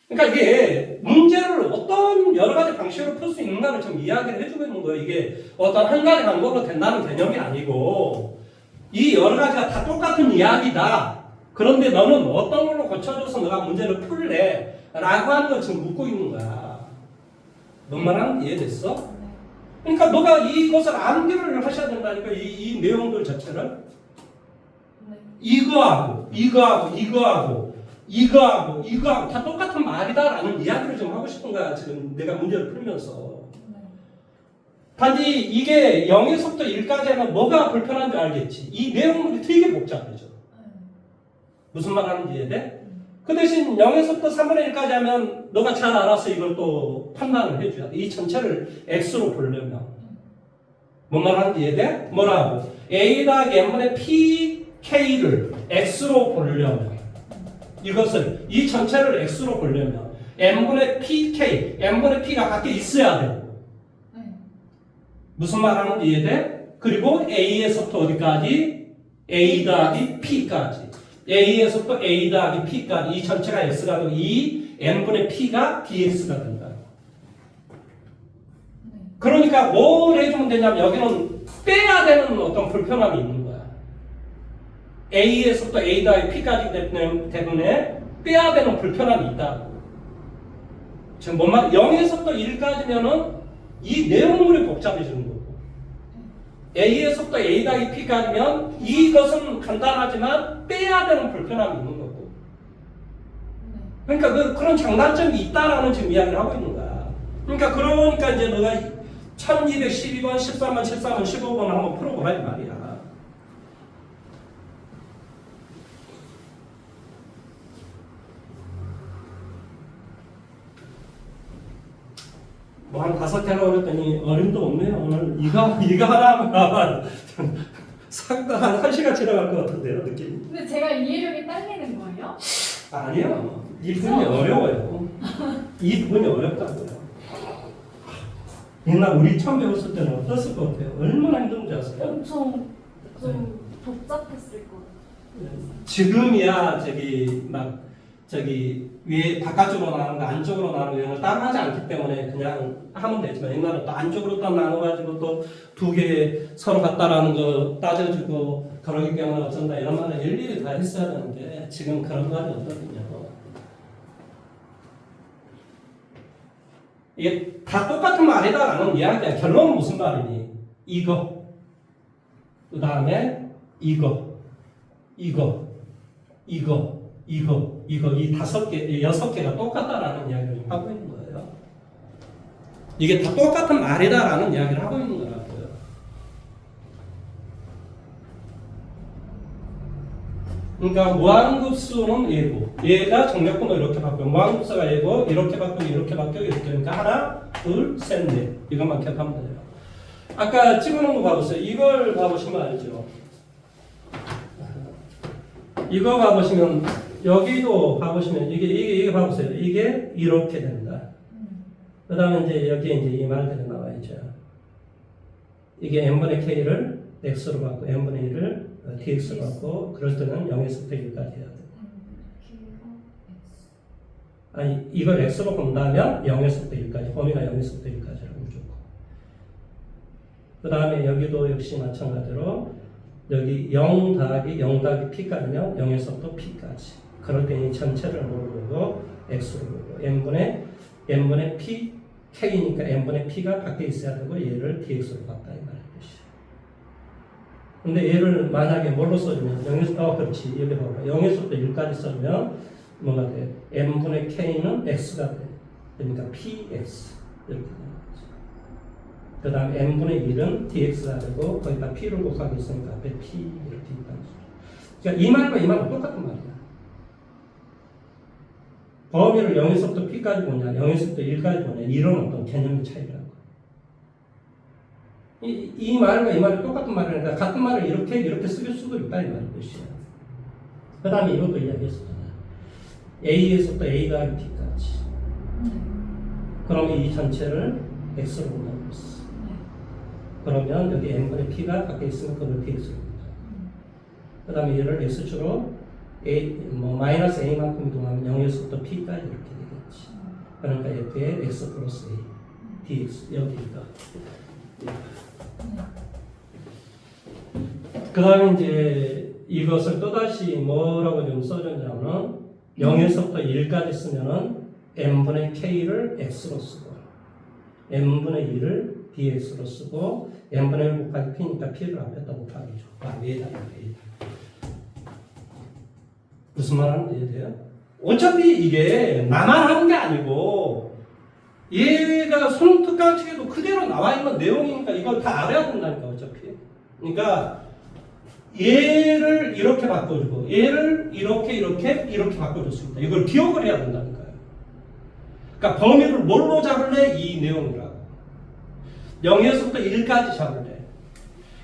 그러니까 이게 문제를 어떤 여러 가지 방식으로 풀 수 있는가를 좀 이야기를 해주고 있는 거예요. 이게 어떤 한 가지 방법으로 된다는 개념이 아니고 이 여러 가지가 다 똑같은 이야기다. 그런데 너는 어떤 걸로 고쳐줘서 너가 문제를 풀래? 라고 하는 걸 지금 묻고 있는 거야. 뭔 말하는지 이해됐어? 그러니까 너가 이것을 암기를 하셔야 된다니까. 이 내용들 자체를. 이거하고 다 똑같은 말이다라는 이야기를 좀 하고 싶은 거야. 지금 내가 문제를 풀면서. 단지 이게 0에서부터 1까지 하면 뭐가 불편한 줄 알겠지. 이 내용물이 되게 복잡해져. 무슨 말 하는지 이해돼? 그 대신 0에서부터 3분의 1까지 하면 너가 잘 알아서 이걸 또 판단을 해줘야 돼. 이 전체를 x로 보려면. 뭔 말 하는지 이해돼? 뭐라고? a 더하기 n분의 pk를 x로 보려면 이것을 이 전체를 x로 보려면 n분의 pk, n분의 p가 각기 있어야 되고 무슨 말 하는지 이해돼? 그리고 a에서부터 어디까지? a 더하기 p까지 a에서부터 a 더하기 p까지 이 전체가 x가 되고 이 n분의 p가 dx가 된다. 그러니까 뭘 해주면 되냐면 여기는 빼야 되는 어떤 불편함이 있는 거야. A에서부터 A 더하기 P까지 때문에 빼야 되는 불편함이 있다. 지금 뭔 말? 0에서부터 1까지면은 이 내용물이 복잡해지는 거고 A에서부터 A 더하기 P까지면 이것은 간단하지만 빼야 되는 불편함이 있는 거고 그러니까 그런 장단점이 있다라는 지금 이야기를 하고 있는 거야. 그러니까 이제 너가 1212번, 13번, 14번, 15번 한번 풀어보라 이 말이야. 뭐 한 5개 하라고 그랬더니 어림도 없네요. 오늘 이거 하나 하면 상당 한 1시간 지나갈 것 같은데요, 느낌이. 근데 제가 이해력이 딸리는 거예요? 아니요. 이 부분이 어려워요. 이 부분이 어렵다고요. 옛날 우리 처음 배웠을 때는 어땠을 것 같아요? 얼마나 힘든지 아세요? 엄청 좀 복잡했을 것 같아요. 지금이야 위에 바깥쪽으로 나누는 거 안쪽으로 나누는 이런 걸 따로 하지 않기 때문에 그냥 하면 되지만 옛날에 또 안쪽으로 딱 나눠가지고 또 2개 서로 같다라는 거 따져주고 그러기 때문에 어쩐다 이런 말을 일일이 다 했어야 되는데 지금 그런 말이 없거든요. 이게 다 똑같은 말이다라는 이야기야. 결론은 무슨 말이니? 이거. 그 다음에 이거. 이 5개, 6개가 똑같다라는 이야기를 하고 있는 거예요. 이게 다 똑같은 말이다라는 이야기를 하고 있는 거라고요. 그러니까 무한급수는 얘고, 얘가 정렬권으로 이렇게 바뀌고, 무한급수가 얘고, 이렇게 바뀌고, 이렇게 바뀌고, 이렇게. 그러니까 하나, 둘, 셋, 넷. 이것만 기억하면 돼요. 아까 찍어놓은 거 봐보세요. 이걸 봐보시면 알죠. 이거 봐보시면, 여기도 봐보시면, 이게 봐보세요. 이게 이렇게 된다. 그 다음에 이제 여기에 이제 이 말들이 나와 있죠. 이게 n분의 k를 x로 바꾸고, n분의 1을 dx로 바꾸고, 그럴 때는 0에서부터 1까지 해야 돼. 아니, 이걸 x로 본다면 0에서부터 1까지, 범위가 0에서부터 1까지라고 무조건. 그 다음에 여기도 역시 마찬가지로, 여기 0 더하기 p까지면 0에서부터 p까지. 그럴 때 이 전체를 뭐로 보고 x로 보고 n분의 p k니까 n분의 p가 밖에 있어야 되고 얘를 dx로 바꿔야 말이야. 근데 얘를 만약에 뭘로 써주면 0에서 그렇지 여기 봐봐 0에서부터 1까지 써주면 뭐가 돼? n분의 k는 x가 돼. 그러니까 px 이렇게 되는 거지. 그 다음 n분의 1은 dx가 되고 거기다 p를 곱하기 있으니까 앞에 p 이렇게 있다는 거죠. 그러니까 이 말과 이 말은 똑같은 말이야. 범위를 0에서부터 p까지 보냐 0에서부터 1까지 보냐 이런 어떤 개념의 차이라고. 이 말과 이 말이 똑같은 말이니까 같은 말을 이렇게 쓸 수도 있다 이 말인 것이야. 그 다음에 이것도 이야기했었잖아. a에서부터 a 더하기 p까지. 그러면 이 전체를 x로 본다고 했어. 그러면 여기 n분의 p가 밖에 있으면 그걸 dx로 본다. 그 다음에 얘를 x축으로 마이너스 a만큼 이동하면 0에서부터 p까지 이렇게 되겠지. 그러니까 f의 x 플러스 a dx 여기가. 그 다음에 이제 이것을 또다시 뭐라고 좀 써줬냐면 0에서부터 1까지 쓰면은 n분의 k를 x로 쓰고 n분의 2를 dx로 쓰고 n분의 1 곱하기 p니까 p를 앞에다 곱하기 줘. 위에다. 무슨 말 하는지 이해돼요? 어차피 이게 나만 하는 게 아니고 얘가 손특강책에도 그대로 나와 있는 내용이니까 이걸 다 알아야 된다니까 어차피. 그러니까 얘를 이렇게 바꿔주고 얘를 이렇게 바꿔줬습니다. 이걸 기억을 해야 된다니까요. 그러니까 범위를 뭘로 잡을래? 이 내용이라고. 0에서부터 1까지 잡을래.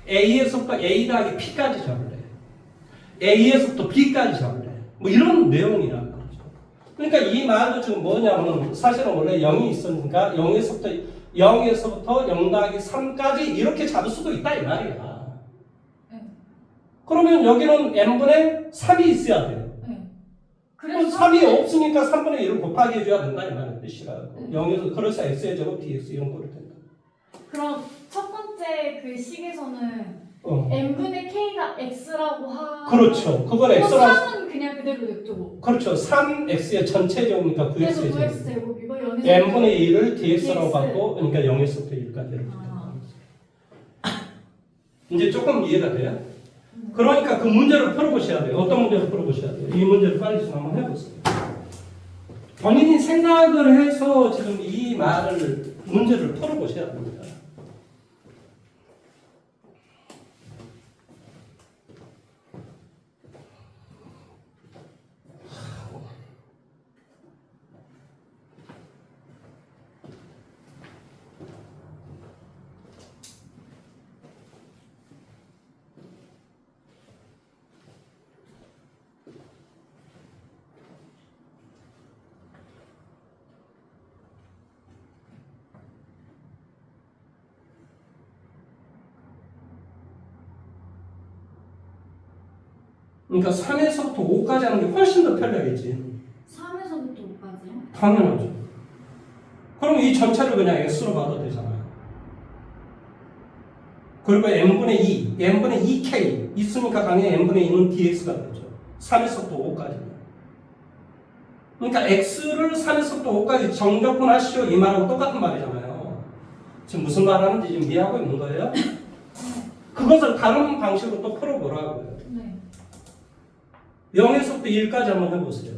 A에서부터 A 더하기 P까지 잡을래. A에서부터 B까지 잡을래. 뭐 이런 내용이라는 거죠. 그러니까 이 말도 지금 뭐냐면 사실은 원래 0이 있으니까 0에서부터 0 더하기 3까지 이렇게 잡을 수도 있다 이 말이야. 그러면 여기는 n분의 3이 있어야 돼요. 그래서 3이 없으니까 3분의 1을 곱하기 해줘야 된다 이 말이야. 뜻이라고. 0에서 그래서 x의 제곱 dx 이런 거를 된다. 그럼 첫 번째 그 식에서는 n분의 k가 x라고 그렇죠. 그걸 x라고. 3은 그냥 그대로 냅두고. 그렇죠. 3x의 전체 제곱이니까 9x의 제곱. 9x 제곱 이거 n분의 1을 dx라고 받고 그러니까 0에서부터 1까지 이렇게 된다. 이제 조금 이해가 돼요? 그러니까 그 문제를 풀어보셔야 돼요. 어떤 문제를 풀어보셔야 돼요? 이 문제를 빨리 좀 한번 해보세요. 본인이 생각을 해서 지금 이 말을 문제를 풀어보셔야 됩니다. 그러니까 3에서부터 5까지 하는 게 훨씬 더 편리하겠지. 3에서부터 5까지요? 당연하죠. 그럼 이 전체를 그냥 x로 봐도 되잖아요. 그리고 n분의 2k 있으니까 당연히 n분의 2는 dx가 되죠. 3에서부터 5까지는. 그러니까 x를 3에서부터 5까지 정적분하시오 이 말하고 똑같은 말이잖아요. 지금 무슨 말 하는지 지금 이해하고 있는 거예요? 그것을 다른 방식으로 또 풀어보라고요. 네. 0에서부터 1까지 한번 해보세요.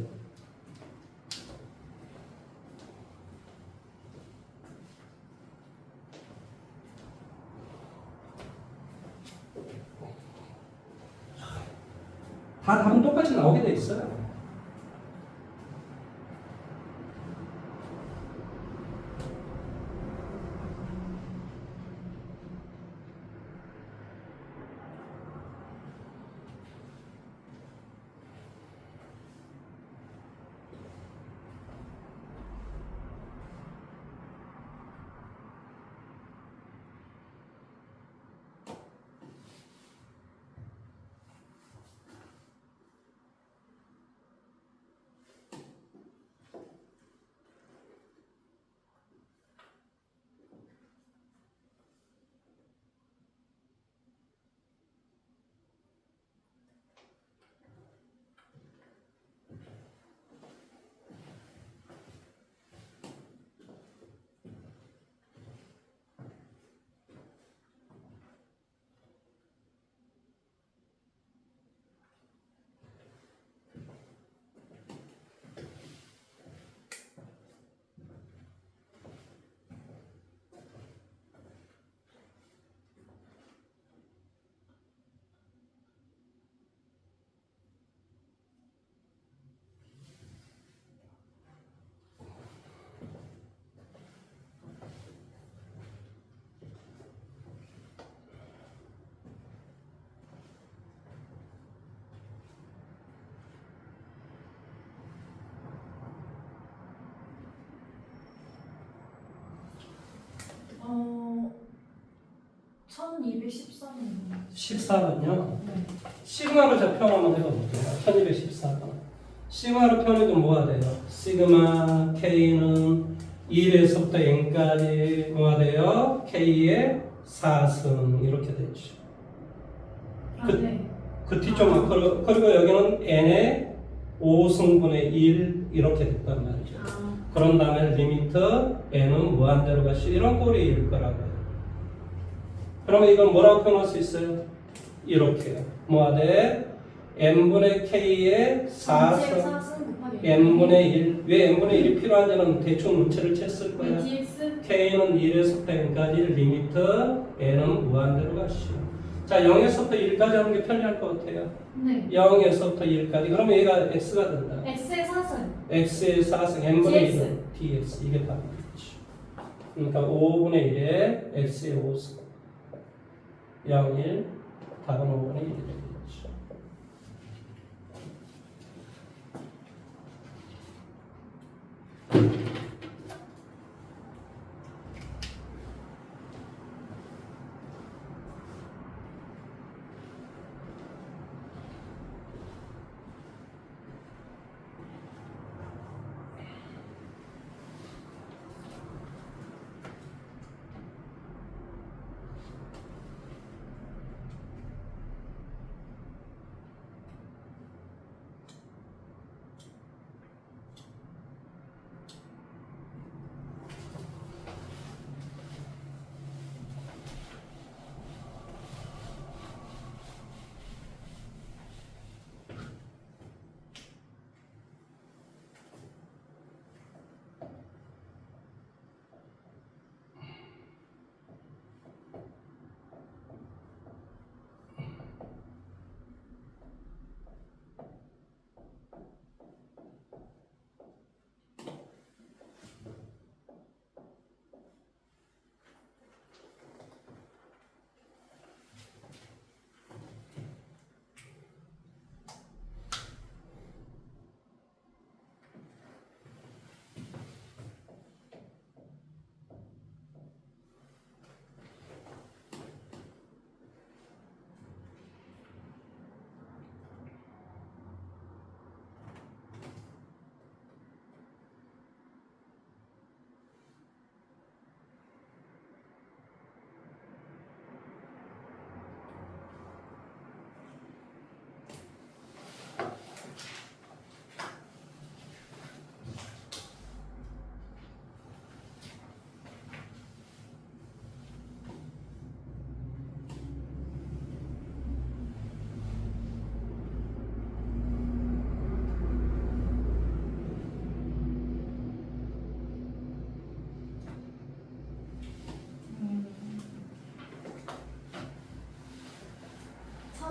다 답은 똑같이 나오게 돼 있어요. 어, 1214번. 14번요. 네. 시그마로 제가 표현 한번 해볼게요. 1214번. 시그마로 표현해도 뭐가 돼요? 시그마 K는 1에서부터 n까지 뭐가 돼요? K의 4승 이렇게 되죠. 아, 그- 네. 그 뒤쪽 그리고 여기는 n의 5승분의 1 이렇게 됐단 말이죠. 아, 그런 다음에 리미트 n은 무한대로 가시 이런 꼴일 거라고요. 그러면 이건 뭐라고 표현할 수 있어요? 이렇게요. 뭐하되 n분의 k의 4승 4승 곱하기 n분의 1. 왜 n분의 1이 필요한지는 대충 문체를 쳤을 거야. dx k는 1에서부터 n까지 리미트 n은 무한대로 가시오. 자, 0에서부터 1까지 하는 게 편리할 것 같아요. 네. 0에서부터 1까지. 그러면 얘가 x가 된다. x의 4승 x의 4승 n분의 dx. 1은 dx. 이게 답이겠죠. 그러니까 5분의 1에 x의 5승 0, 1 답은 5분의 1이 되겠죠.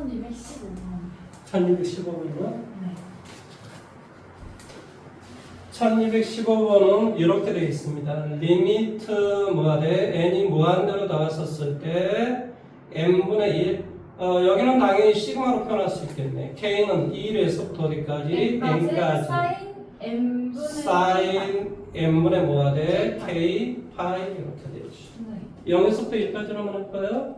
1215번. 1215번이요? 네. 1215번은 이렇게 되어 있습니다. 리미트 뭐가 돼? n이 무한대로 나갔었을 때 n분의 1. 여기는 당연히 시그마로 표현할 수 있겠네. k는 1에서부터 어디까지? n까지. 사인 n분의 사인 n분의 뭐가 돼? k 파이 이렇게 되죠. 네. 0에서부터 1까지로 하면 할까요?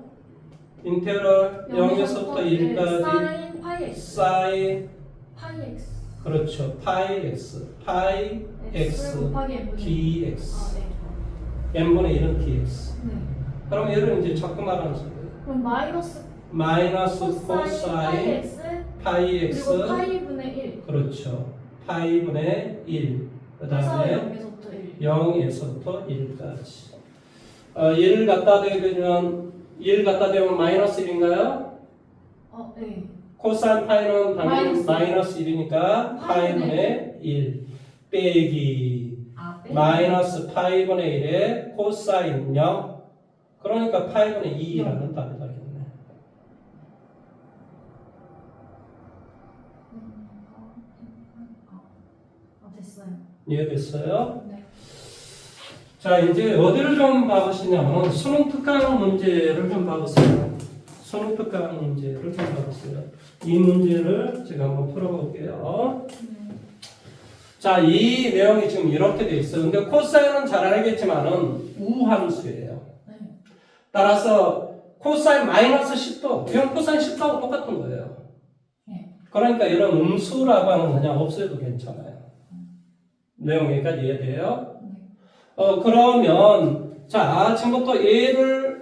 인테그럴 0에서부터 1까지 사인 파이 x. 사인 파이 x. 그렇죠. 파이 x 파이 x 곱하기 n분의 dx 네. n분의 1은 dx. 네. 그럼 얘를 이제 자꾸 말하는 소리예요. 그럼 마이너스 마이너스 파이 코사인 x 파이 x 그리고 파이분의 1. 그렇죠. 파이분의 1. 그 다음에 0에서부터 1까지. 1을 갖다 대면 1 갖다 대면 마이너스 1인가요? 네. 코사인 파이는 당연히 마이너스. 마이너스 1이니까 파이분의 1 빼기 네. 마이너스 파이분의 1에 코사인 0 그러니까 파이분의 2라는 답이 나겠네. 됐어요. 이해됐어요? 네. 자 이제 어디를 좀 봐보시냐면 수능 특강 문제를 좀 봐보세요. 수능 특강 문제를 좀 봐보세요. 이 문제를 제가 한번 풀어볼게요. 자, 이 내용이 지금 이렇게 돼 있어요. 근데 코사인은 잘 알겠지만은 우함수예요. 네. 따라서 코사인 마이너스 10도, 이건 코사인 10도하고 똑같은 거예요. 네. 그러니까 이런 음수라고 하는 거 그냥 없애도 괜찮아요. 내용 여기까지 이해돼요? 그러면 자, 지금부터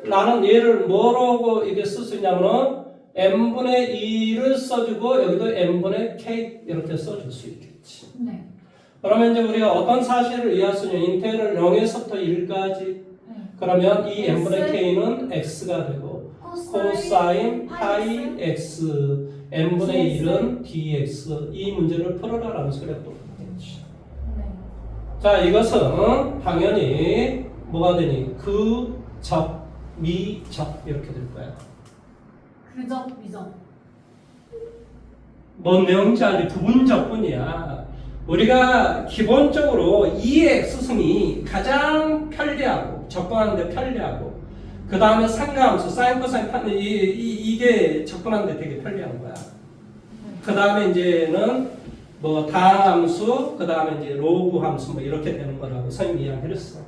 나는 얘를 뭐라고 이게 쓸 수 있냐면은 n분의 2를 써주고 여기도 n분의 k 이렇게 써줄 수 있겠지. 네. 그러면 이제 우리가 어떤 사실을 이해할 수 있냐? 인테그럴 0에서부터 1까지. 네. 그러면 이 n분의 k는 x가 되고 코사인 파이 x n분의 1은 dx 이 문제를 풀어라라는 소리가 또 되겠지. 네. 자, 이것은 당연히 뭐가 되니? 그적, 미적 이렇게 될 거야. 그적, 미적. 뭔 내용인지 알지? 부분적뿐이야. 우리가 기본적으로 2의 x승이 가장 편리하고 접근하는데 편리하고 그 다음에 상가함수 사인 코사인 판는 이게 접근하는데 되게 편리한 거야. 그 다음에 이제는 뭐 다항함수 그 다음에 이제 로그 함수 뭐 이렇게 되는 거라고 선생님이 이야기를 했어.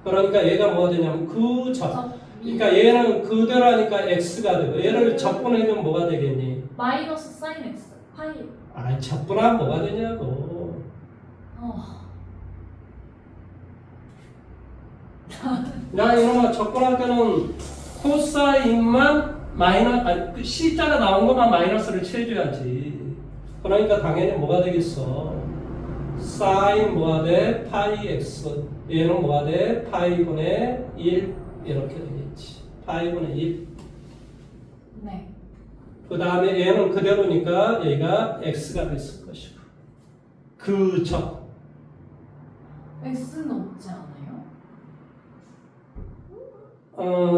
그러니까 얘가 뭐가 되냐면 그적. 그러니까 얘는 그대로 하니까 x가 되고 얘를 적분해주면 뭐가 되겠니? 마이너스 사인 x. 파이. 아, 적분하면 뭐가 되냐고. 야, 이놈아, 적분할 때는 코사인만 그 C자가 나온 것만 마이너스를 칠해줘야지. 그러니까 당연히 뭐가 되겠어? 사인 뭐가 돼? 파이 x. 얘는 뭐가 돼? 파이분의 1 이렇게 되겠지. 파이분의 1. 네. 그 다음에 얘는 그대로니까 얘가 x가 됐을 것이고. 그적. x는 없지 않아요?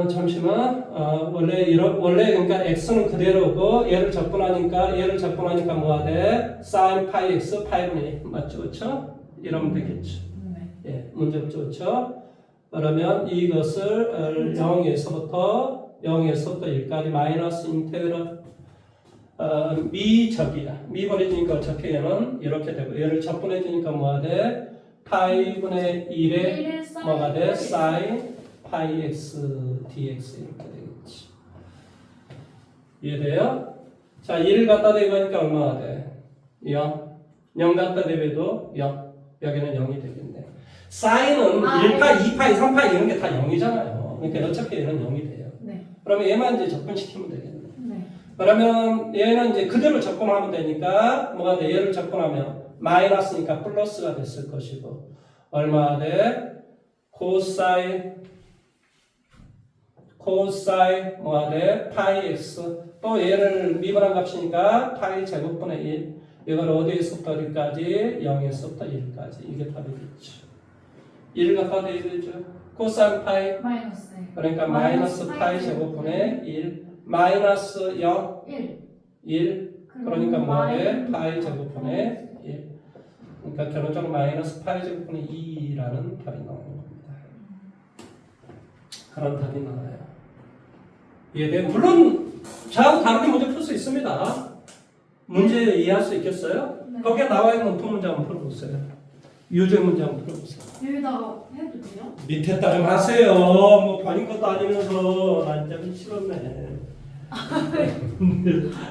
잠시만. 원래 그러니까 x는 그대로고 얘를 적분하니까 뭐가 돼? sin 파이 x 파이분의 1 맞죠, 그렇죠? 이러면 되겠죠. 네. 예, 문제 없죠, 그렇죠? 그러면 이것을 0에서부터 1까지 마이너스 인테그럴 미적이야. 미 버려지니까 어차피 얘는 이렇게 되고 얘를 적분해주니까 뭐가 돼? 파이분의 1에 뭐가 돼? sin 파이 x dx 이렇게 되겠지. 이해돼요? 자, 1 갖다 대니까 얼마가 돼? 0. 0 갖다 대도 0. 여기는 0이 되겠네. 사인은 1파, 2파, 3파 이런 게 다 0이잖아요. 그러니까 어차피 얘는 0이 돼요. 네. 그러면 얘만 이제 접근시키면 되겠네. 네. 그러면 얘는 이제 그대로 접근하면 되니까 뭐가 돼? 얘를 접근하면 마이너스니까 플러스가 됐을 것이고 얼마가 돼? 코사인 뭐가 돼? 파이 x 또 얘를 미분한 값이니까 파이 제곱분의 1 이걸 어디에서부터 어디까지? 0에서부터 1까지 이게 답이겠죠. 1 갖다 대야죠. 코사인 파이 마이너스. 그러니까 마이너스 파이 제곱분의 1 마이너스 0 1. 1. 그러니까 뭐에? 파이 제곱분의 1. 그러니까 결론적으로 마이너스 파이 제곱분의 2라는 답이 나오는 겁니다. 그런 답이 나와요. 이해돼요? 물론 저하고 다르게 문제 풀 수 있습니다. 문제 이해할 수 있겠어요? 네. 거기에 나와 있는 문법 문제 한번 풀어보세요. 유제 문제 한번 풀어보세요. 여기다가 해도 돼요? 밑에 따름 하세요. 뭐 본인 것도 아니면서 난 진짜 미치겠네.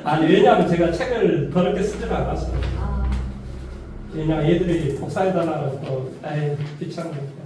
아니 왜냐하면 제가 책을 더럽게 쓰질 않았어요. 아, 그냥 얘들이 복사해달라고 아예 귀찮으니까.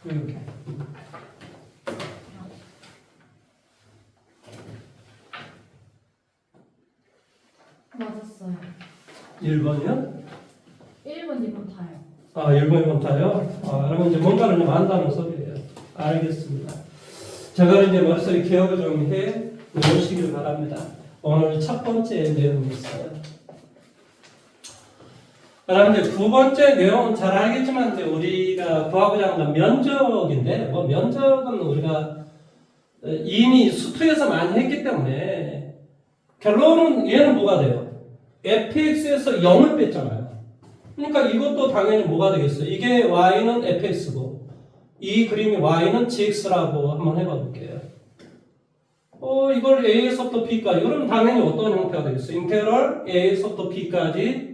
이렇게. 맞았어요. 1번이요? 1번, 2번 다요. 아, 1번, 2번 다요? 아, 그러면 이제 뭔가를 좀 안다는 소리예요. 알겠습니다. 제가 이제 머릿속에 기억을 좀 해 놓으시길 바랍니다. 오늘 첫 번째 내용이 있어요. 그다음 이제 두 번째 내용은 잘 알겠지만 이제 우리가 구하고자 하는 건 면적인데, 뭐 면적은 우리가 이미 수투에서 많이 했기 때문에 결론은 얘는 뭐가 돼요? fx에서 0을 뺐잖아요. 그러니까 이것도 당연히 뭐가 되겠어요? 이게 y는 fx고 이 그림이 y는 gx라고 한번 해봐 볼게요. 이걸 a에서부터 b까지 그럼 당연히 어떤 형태가 되겠어요? 인테그럴 a에서부터 b까지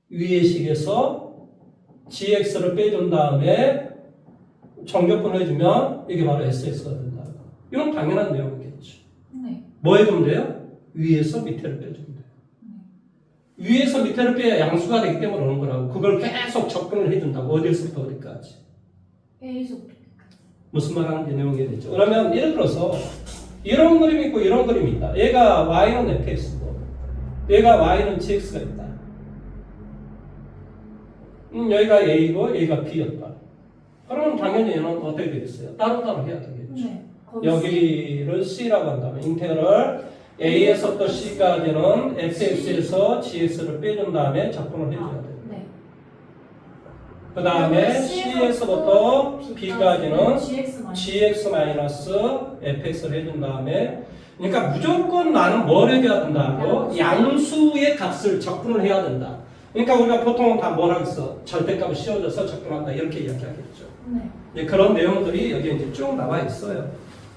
위의 식에서 gx를 빼준 다음에 정적분을 해주면 이게 바로 sx가 된다. 이건 당연한 내용이겠죠. 네. 뭐 해주면 돼요? 위에서 밑에를 빼주면 돼요. 위에서 밑에를 빼야 양수가 되기 때문에 오는 거라고. 그걸 계속 접근을 해준다고. 어디서부터 어디까지. A에서부터 무슨 말 하는지 내용이 되죠. 그러면 예를 들어서 이런 그림이 있고 이런 그림이 있다. 얘가 y는 fx고 얘가 y는 gx가 있다. 여기가 a고 여기가 b였다. 그러면 당연히 얘는 어떻게 되겠어요? 따로따로 해야 되겠죠. 네. 여기를 c라고 한다면 인테그럴 a에서부터 c까지는 fx에서 gx를 빼준 다음에 적분을 해줘야 돼요. 네. 그 다음에 c에서부터 b까지는 GX gx-fx를 해준 다음에 그러니까 무조건 나는 뭘 해줘야 된다고? 양수의 값을 적분을 해야 된다. 그러니까 우리가 보통 다 뭘 하겠어? 절대값을 씌워줘서 적분한다 이렇게 이야기하겠죠. 네. 그런 내용들이 여기 이제 쭉 나와 있어요.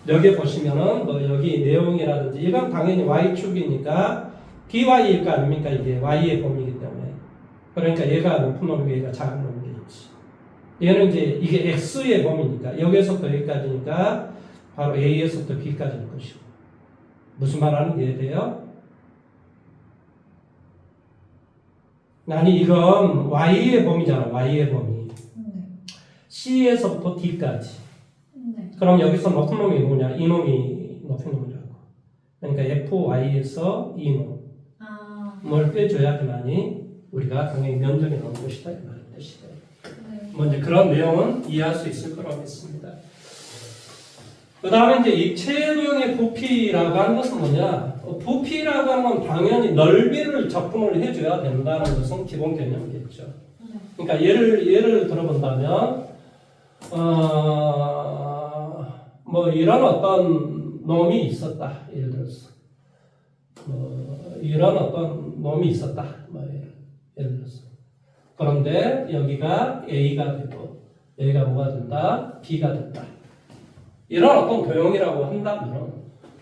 여기 보시면은 뭐 여기 내용이라든지 이건 당연히 y축이니까 dy일 거 아닙니까? 이게 y의 범위이기 때문에. 그러니까 얘가 높은 놈이고 얘가 작은 놈이겠지. 얘는 이제 이게 x의 범위니까 여기서부터 여기까지니까 바로 a에서부터 b까지일 것이고. 무슨 말 하는지 이해돼요? 아니 이건 y의 범위잖아. y의 범위. 네. c에서부터 d까지. 네. 그럼 여기서 높은 놈이 뭐냐? 이 놈이 높은 놈이라고. 그러니까 fy에서 이 놈을 빼줘야지만이 우리가 당연히 면적이 나오는 것이다. 이 말의 뜻이에요. 네. 뭐 이제 그런 내용은 이해할 수 있을 거라고 믿습니다. 그 다음에 이제 입체도형의 부피라고 하는 것은 뭐냐? 부피라고 하는 건 당연히 넓이를 적분을 해줘야 된다는 것은 기본 개념이겠죠. 네. 그러니까 예를 들어본다면, 뭐 이런 어떤 놈이 있었다. 예를 들어서. 이런 어떤 놈이 있었다. 뭐 예를 들어서. 그런데 여기가 A가 되고, 여기가 뭐가 된다? B가 된다. 이런 어떤 도형이라고 한다면,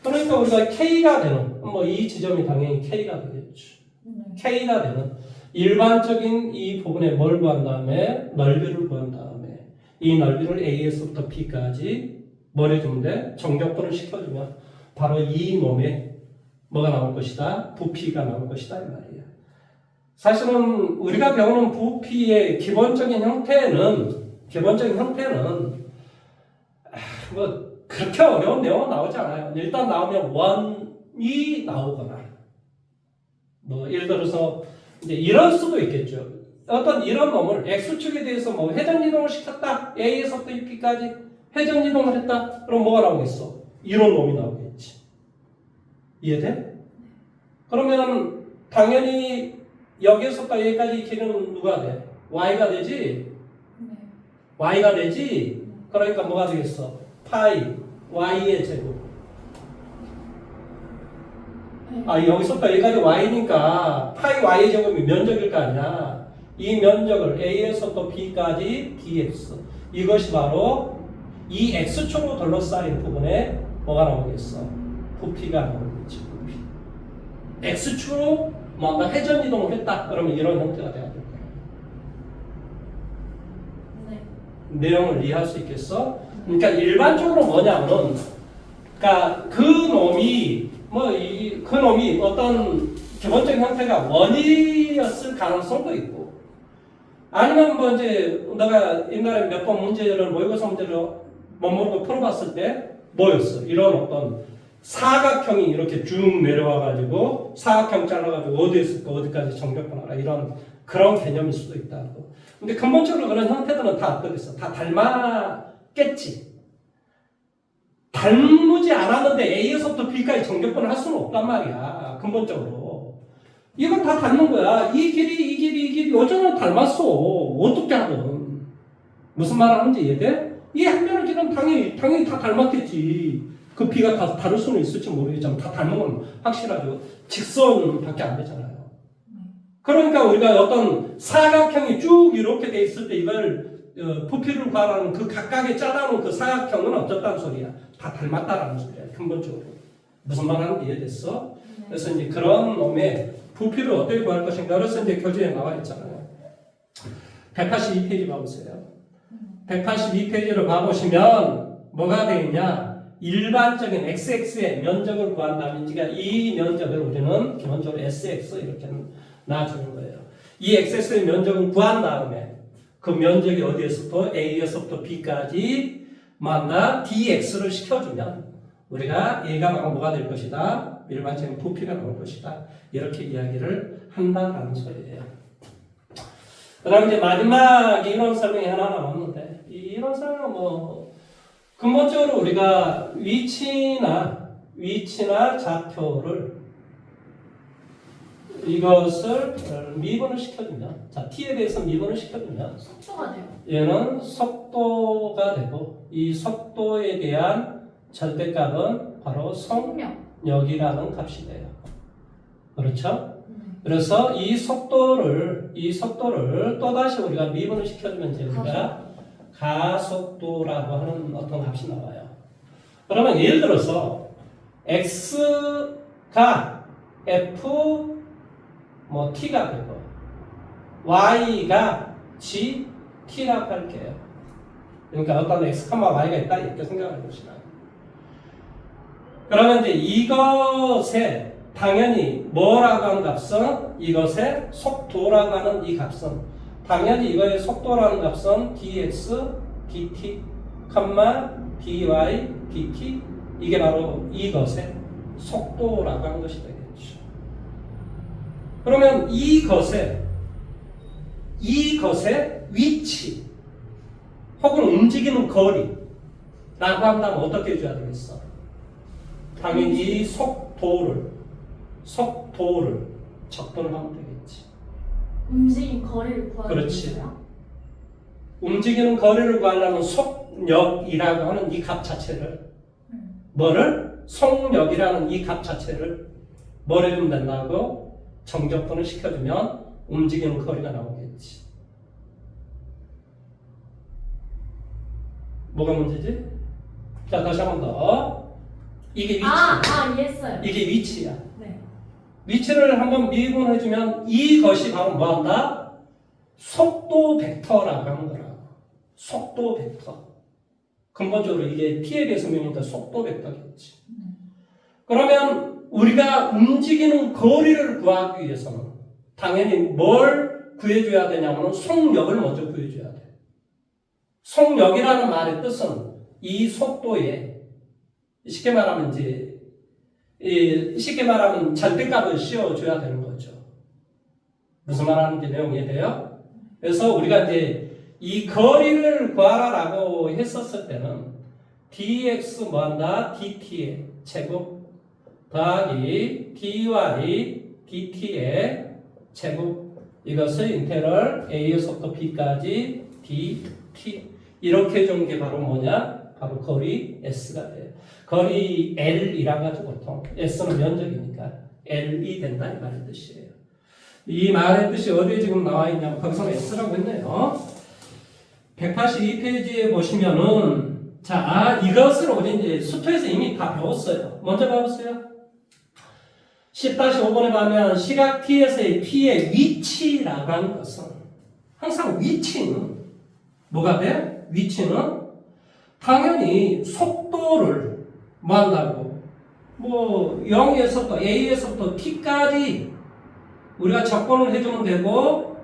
그러니까 우리가 K가 되는, 뭐 이 지점이 당연히 K가 되겠죠. 네. K가 되는 일반적인 이 부분에 뭘 구한 다음에 넓이를 구한 다음에 이 넓이를 A에서부터 B까지 뭘 해주면 돼? 정적분을 시켜주면 바로 이 놈에 뭐가 나올 것이다? 부피가 나올 것이다 이 말이에요. 사실은 우리가 배우는 부피의 기본적인 형태는 뭐 그렇게 어려운 내용은 나오지 않아요. 일단 나오면 원이 나오거나 뭐 예를 들어서 이제 이럴 수도 있겠죠. 어떤 이런 놈을 x축에 대해서 뭐 회전이동을 시켰다. A에서부터 B까지 회전이동을 했다. 그럼 뭐가 나오겠어? 이런 놈이 나오겠지. 이해돼? 그러면 당연히 여기서부터 여기까지 길이는 누가 돼? y가 되지? 네. y가 되지? 그러니까 뭐가 되겠어? 파이 y의 제곱. 여기서부터 여기까지 y니까 파이 y의 제곱이 면적일 거 아니야. 이 면적을 A에서부터 B까지 dx. 이것이 바로 이 x축으로 둘러싸인 부분에 뭐가 나오겠어? 부피가 나오겠지. 부피. x축으로 뭔가 회전 이동을 했다. 그러면 이런 형태가 돼야 될 거야. 네. 내용을 이해할 수 있겠어? 그러니까 일반적으로 뭐냐면은, 그러니까 그 놈이 어떤 기본적인 형태가 원이었을 가능성도 있고, 아니면 뭐 이제 내가 옛날에 몇 번 문제를 모의고사 문제를 못 모르고 풀어봤을 때 뭐였어? 이런 어떤 사각형이 이렇게 쭉 내려와가지고 사각형 잘라가지고 어디에서 어디까지 정적분하라 이런 그런 개념일 수도 있다고. 근데 근본적으로 그런 형태들은 다 어떻겠어? 다 닮았겠지. 닮지 않았는데 A에서부터 B까지 정적분을 할 수는 없단 말이야. 근본적으로. 이건 다 닮는 거야. 이 길이 어쩌면 닮았어. 어떻게 하든. 무슨 말을 하는지 이해돼? 이 한 면의 길은 당연히 다 닮았겠지. 그 B가 다 다를 수는 있을지 모르겠지만 다 닮은 건 확실하죠. 직선밖에 안 되잖아요. 그러니까 우리가 어떤 사각형이 쭉 이렇게 돼 있을 때 이걸 부피를 구하라는 그 각각의 짜다놓은 그 사각형은 없었다는 소리야. 다 닮았다라는 소리야. 근본적으로. 무슨 말 하는지 이해됐어? 그래서 이제 그런 놈의 부피를 어떻게 구할 것인가. 그래서 이제 교재에 나와 있잖아요. 182페이지 봐보세요. 182페이지를 봐보시면 뭐가 되어 있냐. 일반적인 xx의 면적을 구한다면 이 면적을 우리는 기본적으로 sx 이렇게 놔주는 거예요. 이 xx의 면적을 구한 다음에 그 면적이 어디에서부터 a에서부터 b까지 만나 dx를 시켜주면 우리가 얘가 나오면 뭐가 될 것이다. 일반적인 부피가 나올 것이다. 이렇게 이야기를 한다라는 소리예요. 그 다음에 이제 마지막 이론 설명이 하나 남았는데 이 이론 설명은 뭐 근본적으로 우리가 위치나 좌표를 이것을 미분을 시켜주면, 자, t에 대해서 미분을 시켜주면 속도가 돼요. 얘는 속도가 되고 이 속도에 대한 절대값은 바로 속력이라는 값이 돼요. 그렇죠? 그래서 이 속도를 또다시 우리가 미분을 시켜주면 이제 우리가 가속도라고 하는 어떤 값이 나와요. 그러면 예를 들어서 x가 f 뭐 t가 되고 y가 g t라고 할게요. 그러니까 어떤 x, y가 있다 이렇게 생각해 보시나요? 그러면 이제 이것에 당연히 뭐라고 하는 값은 이것의 속도라고 하는 이 값은 당연히 이거의 속도라는 값은 dx, dt, dy, dt 이게 바로 이것의 속도라고 하는 것이 되겠죠. 그러면 이것의 위치 혹은 움직이는 거리라고 한다면 어떻게 해줘야 되겠어? 당연히 이 속도를 적분을 하면 되겠지. 움직인 거리를 구하는 그렇지. 거예요? 움직이는 거리를 구하려면 속력이라고 하는 이 값 자체를 뭐를? 속력이라는 이 값 자체를 뭘 해주면 된다고? 정적분을 시켜주면 움직이는 거리가 나오겠지. 뭐가 문제지? 자, 다시 한 번 더. 이게 위치. 이해했어요. 이게 위치야. 네. 위치를 한번 미분해주면 이것이 바로 뭐한다? 속도 벡터라고 하는 거라. 속도 벡터. 근본적으로 이게 t에 대해서 배우니까 속도 벡터겠지. 그러면 우리가 움직이는 거리를 구하기 위해서는 당연히 뭘 구해줘야 되냐면 속력을 먼저 구해줘야 돼. 속력이라는 말의 뜻은 이 속도에 쉽게 말하면 절대값을 씌워줘야 되는 거죠. 무슨 말하는지 내용 이해돼요? 그래서 우리가 이제 이 거리를 구하라라고 했었을 때는 dx 뭐한다? dt의 제곱 더하기 dy dt의 제곱 이것을 인테럴 a에서부터 b까지 dt 이렇게 준 게 바로 뭐냐? 바로 거리 s가 돼요. 거리 L이라 가지고 보통 S는 면적이니까 L이 된다 이 말의 뜻이에요. 이 말의 뜻이 어디에 지금 나와 있냐면 거기서 S라고 했네요. 182페이지에 보시면은 자, 이것을 우리 이제 수토에서 이미 다 배웠어요. 먼저 배웠어요. 10-5번에 가면 시각 T에서의 P의 위치라고 하는 것은 항상 위치는 뭐가 돼? 위치는 당연히 속도를 뭐 한다고? 뭐 0에서부터 A에서부터 T까지 우리가 적분을 해주면 되고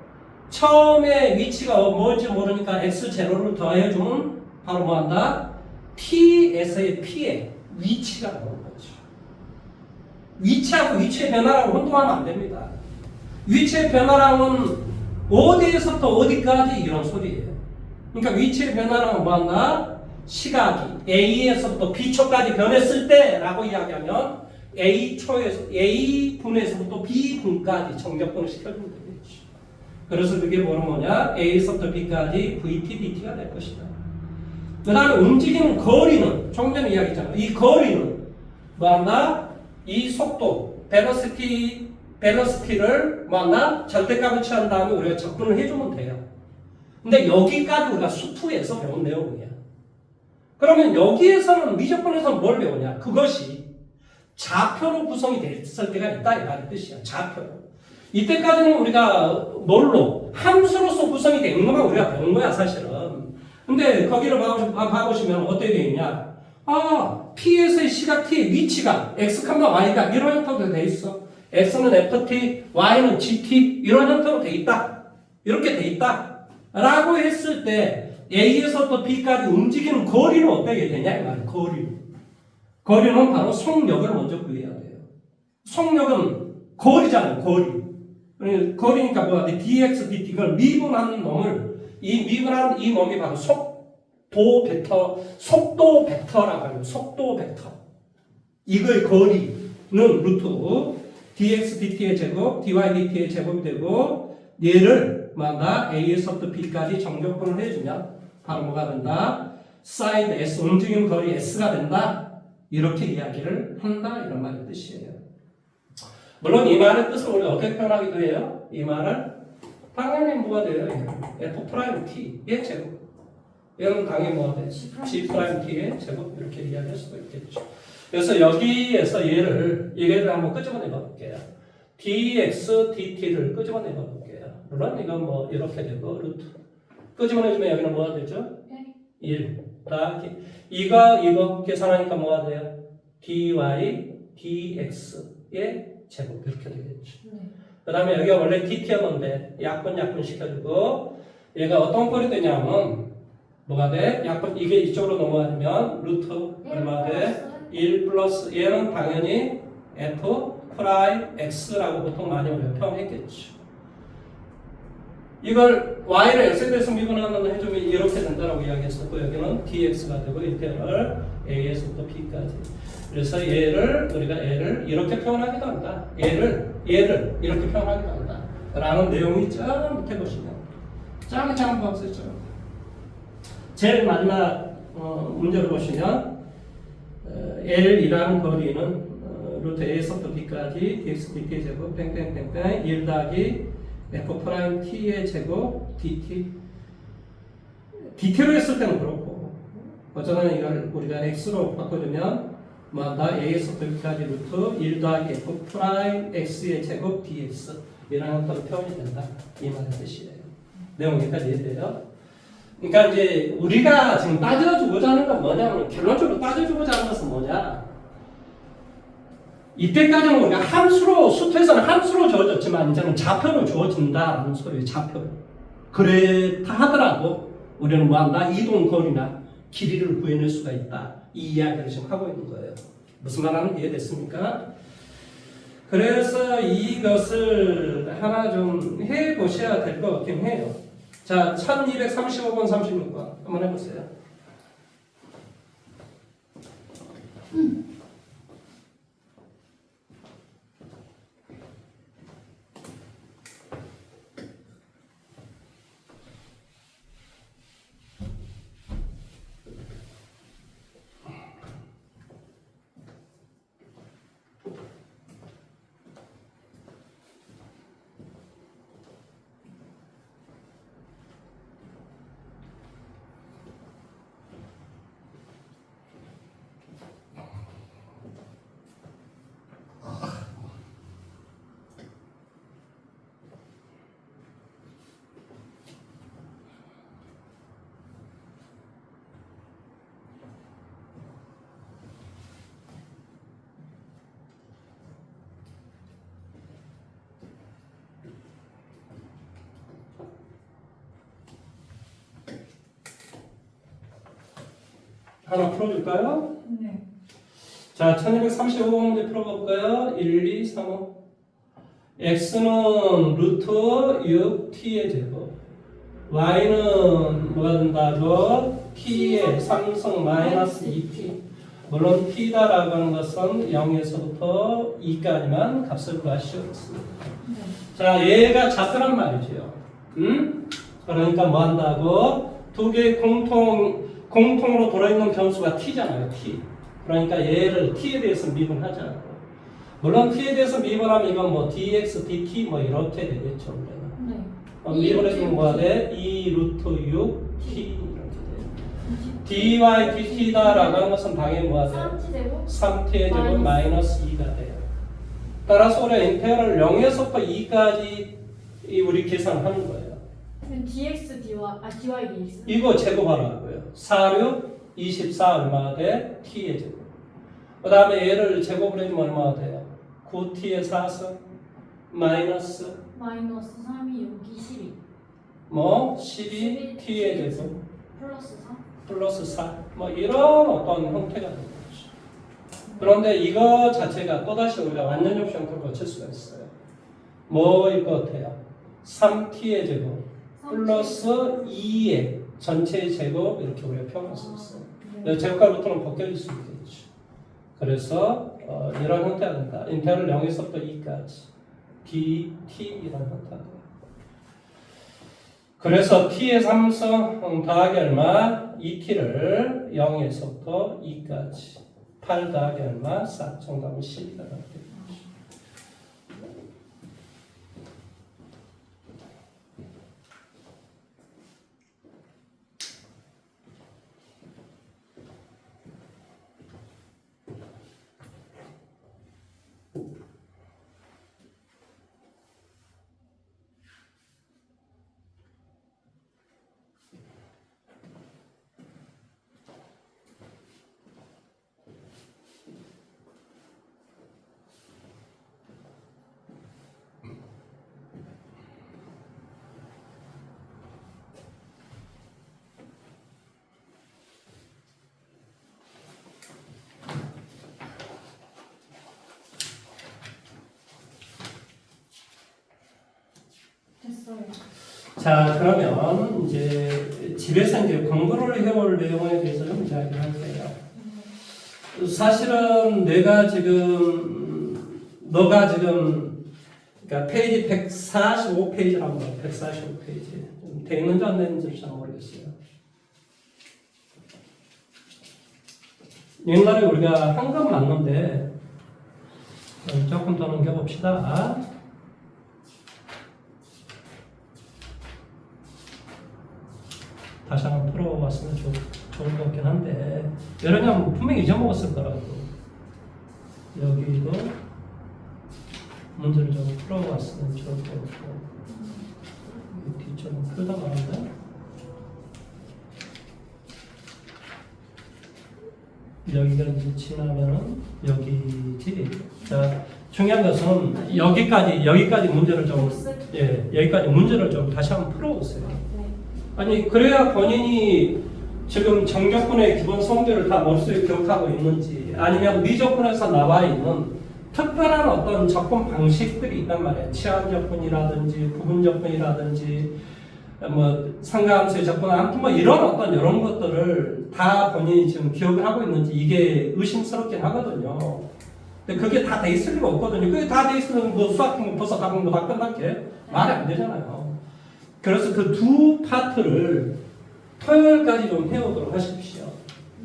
처음에 위치가 뭘지 모르니까 X0를 더해주면 바로 뭐 한다? T에서의 P의 위치가 나오는 거죠. 위치하고 위치의 변화라고 혼동하면 안 됩니다. 위치의 변화랑은 어디에서부터 어디까지 이런 소리예요. 그러니까 위치의 변화랑은 뭐 한다? 시각이 A에서부터 B초까지 변했을 때라고 이야기하면 A분에서부터 B분까지 정적분을 시켜주면 되겠지. 그래서 그게 뭐냐? A에서부터 B까지 VT, DT가 될 것이다. 그 다음에 움직이는 거리는, 조금 전에 이야기했잖아. 이 거리는 뭐한다? 이 속도, 벨로시티를 뭐한다? 절대값을 취한 다음에 우리가 접근을 해주면 돼요. 근데 여기까지 우리가 수투에서 배운 내용이야. 그러면 여기에서는, 미적분에서는 뭘 배우냐? 그것이 좌표로 구성이 됐을 때가 있다, 이 말의 뜻이야. 좌표로. 이때까지는 우리가 뭘로? 함수로서 구성이 되는 것만 우리가 배운 거야, 사실은. 근데 거기를 봐보시면 어떻게 되어 있냐? P에서의 시각 T의 위치가 X, Y가 이런 형태로 되어 있어. X는 FT, Y는 GT 이런 형태로 되어 있다. 이렇게 되어 있다. 라고 했을 때 A에서부터 B까지 움직이는 거리는 어떻게 되냐? 이 말이야, 거리는 바로 속력을 먼저 구해야 돼요. 속력은 거리잖아요, 거리니까 뭐야? dx, dt, 이걸 미분하는 놈을, 이 미분하는 이 놈이 바로 속도 벡터라고 하는 속도 벡터. 이거의 거리는 루트 dx, dt의 제곱, dy, dt의 제곱이 되고, 얘를 A에서부터 B까지 정적분을 해주면 바로 뭐가 된다? 사이드 S, 움직이는 거리 S가 된다. 이렇게 이야기를 한다. 이런 말의 뜻이에요. 물론 이 말의 뜻을 우리가 어떻게 표현하기도 해요? 이 말을 당연히 뭐가 돼요? F'T의 제곱. 얘는 당연히 뭐가 돼? G'T의 제곱. 이렇게 이야기할 수도 있겠죠. 그래서 여기에서 얘를 한번 끄집어내 볼게요. dx, dt를 끄집어내 볼게요. 물론 이건 뭐 이렇게 되고 루트. 끄집어내주면 여기는 뭐가 되죠? 1 더하기 이거 계산하니까 뭐가 돼요? dy, dx의 제곱 이렇게 되겠죠. 그 다음에 여기가 원래 dt였는데 약분 시켜주고 얘가 어떤 꼴이 되냐면 뭐가 돼? 약분 이게 이쪽으로 넘어가면 루트 얼마 돼? 1 플러스 얘는 당연히 f 프라임 x라고 보통 많이 우리가 표현했겠죠. 이걸 y를 x에 대해서 미분하는 해주면 이렇게 된다라고 이야기했었고 여기는 dx가 되고 인테그럴 a에서부터 b까지. 그래서 우리가 얘를 이렇게 표현하기도 한다. 얘를 이렇게 표현하기도 한다. 라는 내용이 쫙 밑에 보시면 짱 박스죠. 제일 마지막 문제를 보시면 L이라는 거리는 루트 a에서부터 b까지 dx, dt의 제곱 땡땡땡땡 1 더하기 F'T의 제곱 dt로 했을 때는 그렇고 어쩌면 이걸 우리가 x로 바꿔주면 뭐다 a에서부터 b까지 루트 1 더하기 F'X의 제곱 dx 이라는 형태로 표현이 된다. 이 말의 뜻이에요. 내용까지 이해돼요? 그러니까 이제 우리가 지금 따져주고자 하는 건 뭐냐면 결론적으로 따져주고자 하는 것은 뭐냐? 이때까지는 우리가 수투에서는 함수로 주어졌지만 이제는 좌표로 주어진다는 소리예요. 좌표로. 그렇다 하더라도 우리는 뭐한다? 이동거리나 길이를 구해낼 수가 있다. 이 이야기를 지금 하고 있는 거예요. 무슨 말하는지 이해됐습니까? 그래서 이것을 하나 좀 해보셔야 될 것 같긴 해요. 자, 1235번, 36번 한번 해보세요. 하나 풀어줄까요? 네. 자, 1235번 문제 풀어볼까요? 1, 2, 3, 5. x는 루트 6t의 제곱. y는 뭐가 된다고? t의 3승 마이너스 2t. 물론 t다라고 하는 것은 0에서부터 2까지만 값을 구하시겠습니다. 네. 자, 얘가 좌표란 말이죠. 그러니까 뭐 한다고? 두 개의 공통으로 들어있는 변수가 t잖아요. t. 그러니까 얘를 t에 대해서 미분하자고. 물론 t에 대해서 미분하면 이건 뭐 dx, dt 뭐 이렇게 되겠죠. 원래는. 네. 미분해주면 뭐가 돼? 2 루트 6 t 이렇게 돼. dy dt다라고 하는 것은 당연히 뭐가 돼? 3t제곱 3t의 제곱 마이너스 2가 돼요. 따라서 우리가 인테그럴 0에서부터 2까지 우리 계산하는 거예요. dx, dy, dx. 이거 제곱하라고요. 4, 6, 24 얼마가 돼? t의 제곱. 그 다음에 얘를 제곱을 해주면 얼마가 돼요? 9t의 4승 마이너스 마이너스 3이 여기 12. 뭐 12t의 제곱 플러스 4. 플러스 4. 뭐 이런 어떤 형태가 되는 거죠. 그런데 이거 자체가 또다시 우리가 완전역 형태로 고칠 수가 있어요. 뭐일 것 같아요? 3t의 제곱 플러스 2의 전체의 제곱 이렇게 우리가 표현할 수 있어요. 네. 제곱과 루트는 벗겨질 수 있겠죠. 그래서 이런 형태가 된다. 인테그럴 0에서부터 2까지 dt 이런 형태가 돼요. 그래서 t의 3승 더하기 얼마? 2t를 0에서부터 2까지 8 더하기 얼마? 4. 정답은 12가 나옵니다. 됐어요. 자, 그러면 이제 집에서 이제 공부를 해올 내용에 대해서 좀 이야기를 할게요. 사실은 너가 지금 그러니까 페이지 145페이지라고 봐요. 145페이지. 돼 있는지 안 되는지 잘 모르겠어요. 옛날에 우리가 한 건 맞는데 조금 더 넘겨봅시다. 다시 한번 풀어봤으면 좋을 것 같긴 한데 왜냐면 분명히 잊어먹었을 거라고. 여기도 문제를 좀 풀어봤으면 좋을 것 같고 뒤쪽은 풀다 말인데 여기가 이제 지나면은 여기지. 자, 중요한 것은 여기까지 문제를 좀 여기까지 문제를 좀 다시 한번 풀어보세요. 아니 그래야 본인이 지금 정적분의 기본 성질을 다 머릿속에 기억하고 있는지 아니면 미적분에서 나와 있는 특별한 어떤 접근 방식들이 있단 말이에요. 치환적분이라든지 부분적분이라든지 뭐 상가함수의 접근 아무튼 뭐 이런 것들을 다 본인이 지금 기억을 하고 있는지 이게 의심스럽긴 하거든요. 근데 그게 다 돼 있을 리가 없거든요. 그게 다 돼 있으면 뭐 수학 공부 벌써 다 공부 다 끝났게 말이 안 되잖아요. 그래서 그 두 파트를 토요일까지 좀 해오도록 하십시오.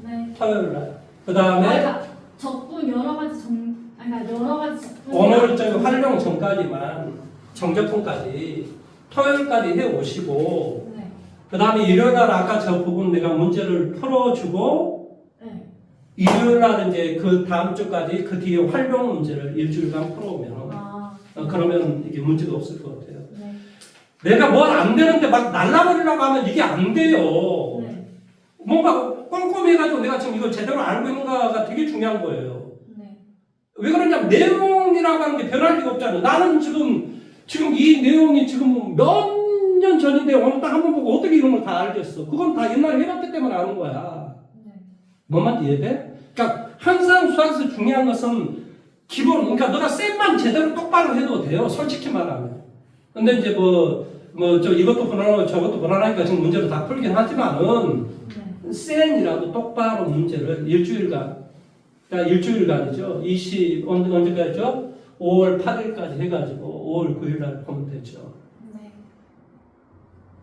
네. 토요일 날. 그 다음에 그러니까 적분 여러 가지 적분. 오늘 저 활용 전까지만 정적분까지 토요일까지 해오시고 네. 그 다음에 일요일 날 아까 저 부분 내가 문제를 풀어주고 네. 일요일 날 이제 그 다음 주까지 그 뒤에 활용 문제를 일주일간 풀어오면 그러면 이게 문제가 없을 것 같아요. 네. 내가 뭘 안 되는데 막 날라버리려고 하면 이게 안 돼요. 네. 뭔가 꼼꼼히 해가지고 내가 지금 이걸 제대로 알고 있는가가 되게 중요한 거예요. 네. 왜 그러냐면 내용이라고 하는 게 변할 리가 없잖아요. 나는 지금 이 내용이 지금 몇 년 전인데 오늘 딱 한 번 보고 어떻게 이런 걸 다 알겠어. 그건 다 옛날에 해봤기 때문에 아는 거야. 네. 뭔 말인지 이해돼? 그러니까 항상 수학에서 중요한 것은 기본, 그러니까 너가 쌤만 제대로 똑바로 해도 돼요. 솔직히 말하면. 근데 이제 이것도 불안하고 저것도 불안하니까 지금 문제를 다 풀긴 하지만은 네. 쌤이라도 똑바로 문제를 일주일간, 그러니까 일주일간이죠. 언제까지죠? 5월 8일까지 해가지고 5월 9일날 보면 되죠. 네.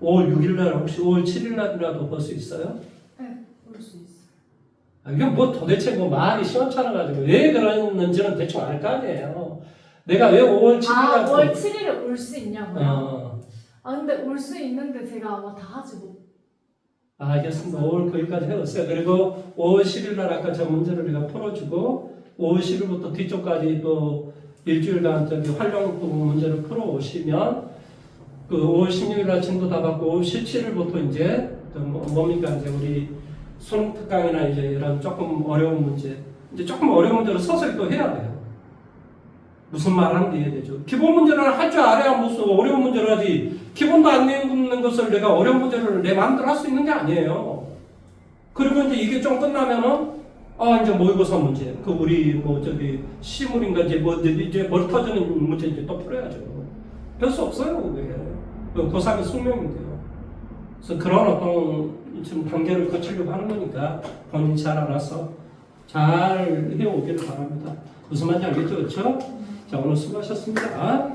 5월 6일날 혹시 5월 7일날이라도 볼 수 있어요? 네. 볼 수 있어. 이게 뭐 도대체 뭐 말이 시원찮아가지고 왜 그러는지는 대충 알 거 아니에요. 내가 왜 5월 7일 아, 5월 7일에 올 수 있냐고요? 어. 아, 근데 올 수 있는데 제가 아마 다 하지 못. 알겠습니다. 5월 거기까지 해왔어요. 그리고 5월 10일 날 아까 저 문제를 내가 풀어주고 5월 10일부터 뒤쪽까지 또 일주일간 저기 활용 부분 문제를 풀어오시면 그 5월 16일 날 진도 다 받고 5월 17일부터 이제 그 뭡니까 이제 우리 수능 특강이나 이제 이런 조금 어려운 문제 이제 조금 어려운 문제를 서서히 또 해야 돼요. 무슨 말 하는지 이해되죠? 기본 문제를 할 줄 알아야 무슨 어려운 문제를 하지 기본도 안 내는 것을 내가 어려운 문제를 내 마음대로 할 수 있는 게 아니에요. 그리고 이제 이게 좀 끝나면은 이제 모의고사 문제 그 우리 뭐 저기 시물인가 이제 뭐 이제 머리 터지는 문제 이제 또 풀어야죠. 별 수 없어요 그게. 고3의 숙명인데요. 그래서 그런 어떤 지금 단계를 거치려고 하는 거니까 본인이 잘 알아서 잘 해오기를 바랍니다. 무슨 말인지 알겠죠? 그렇죠? 자 오늘 수고하셨습니다.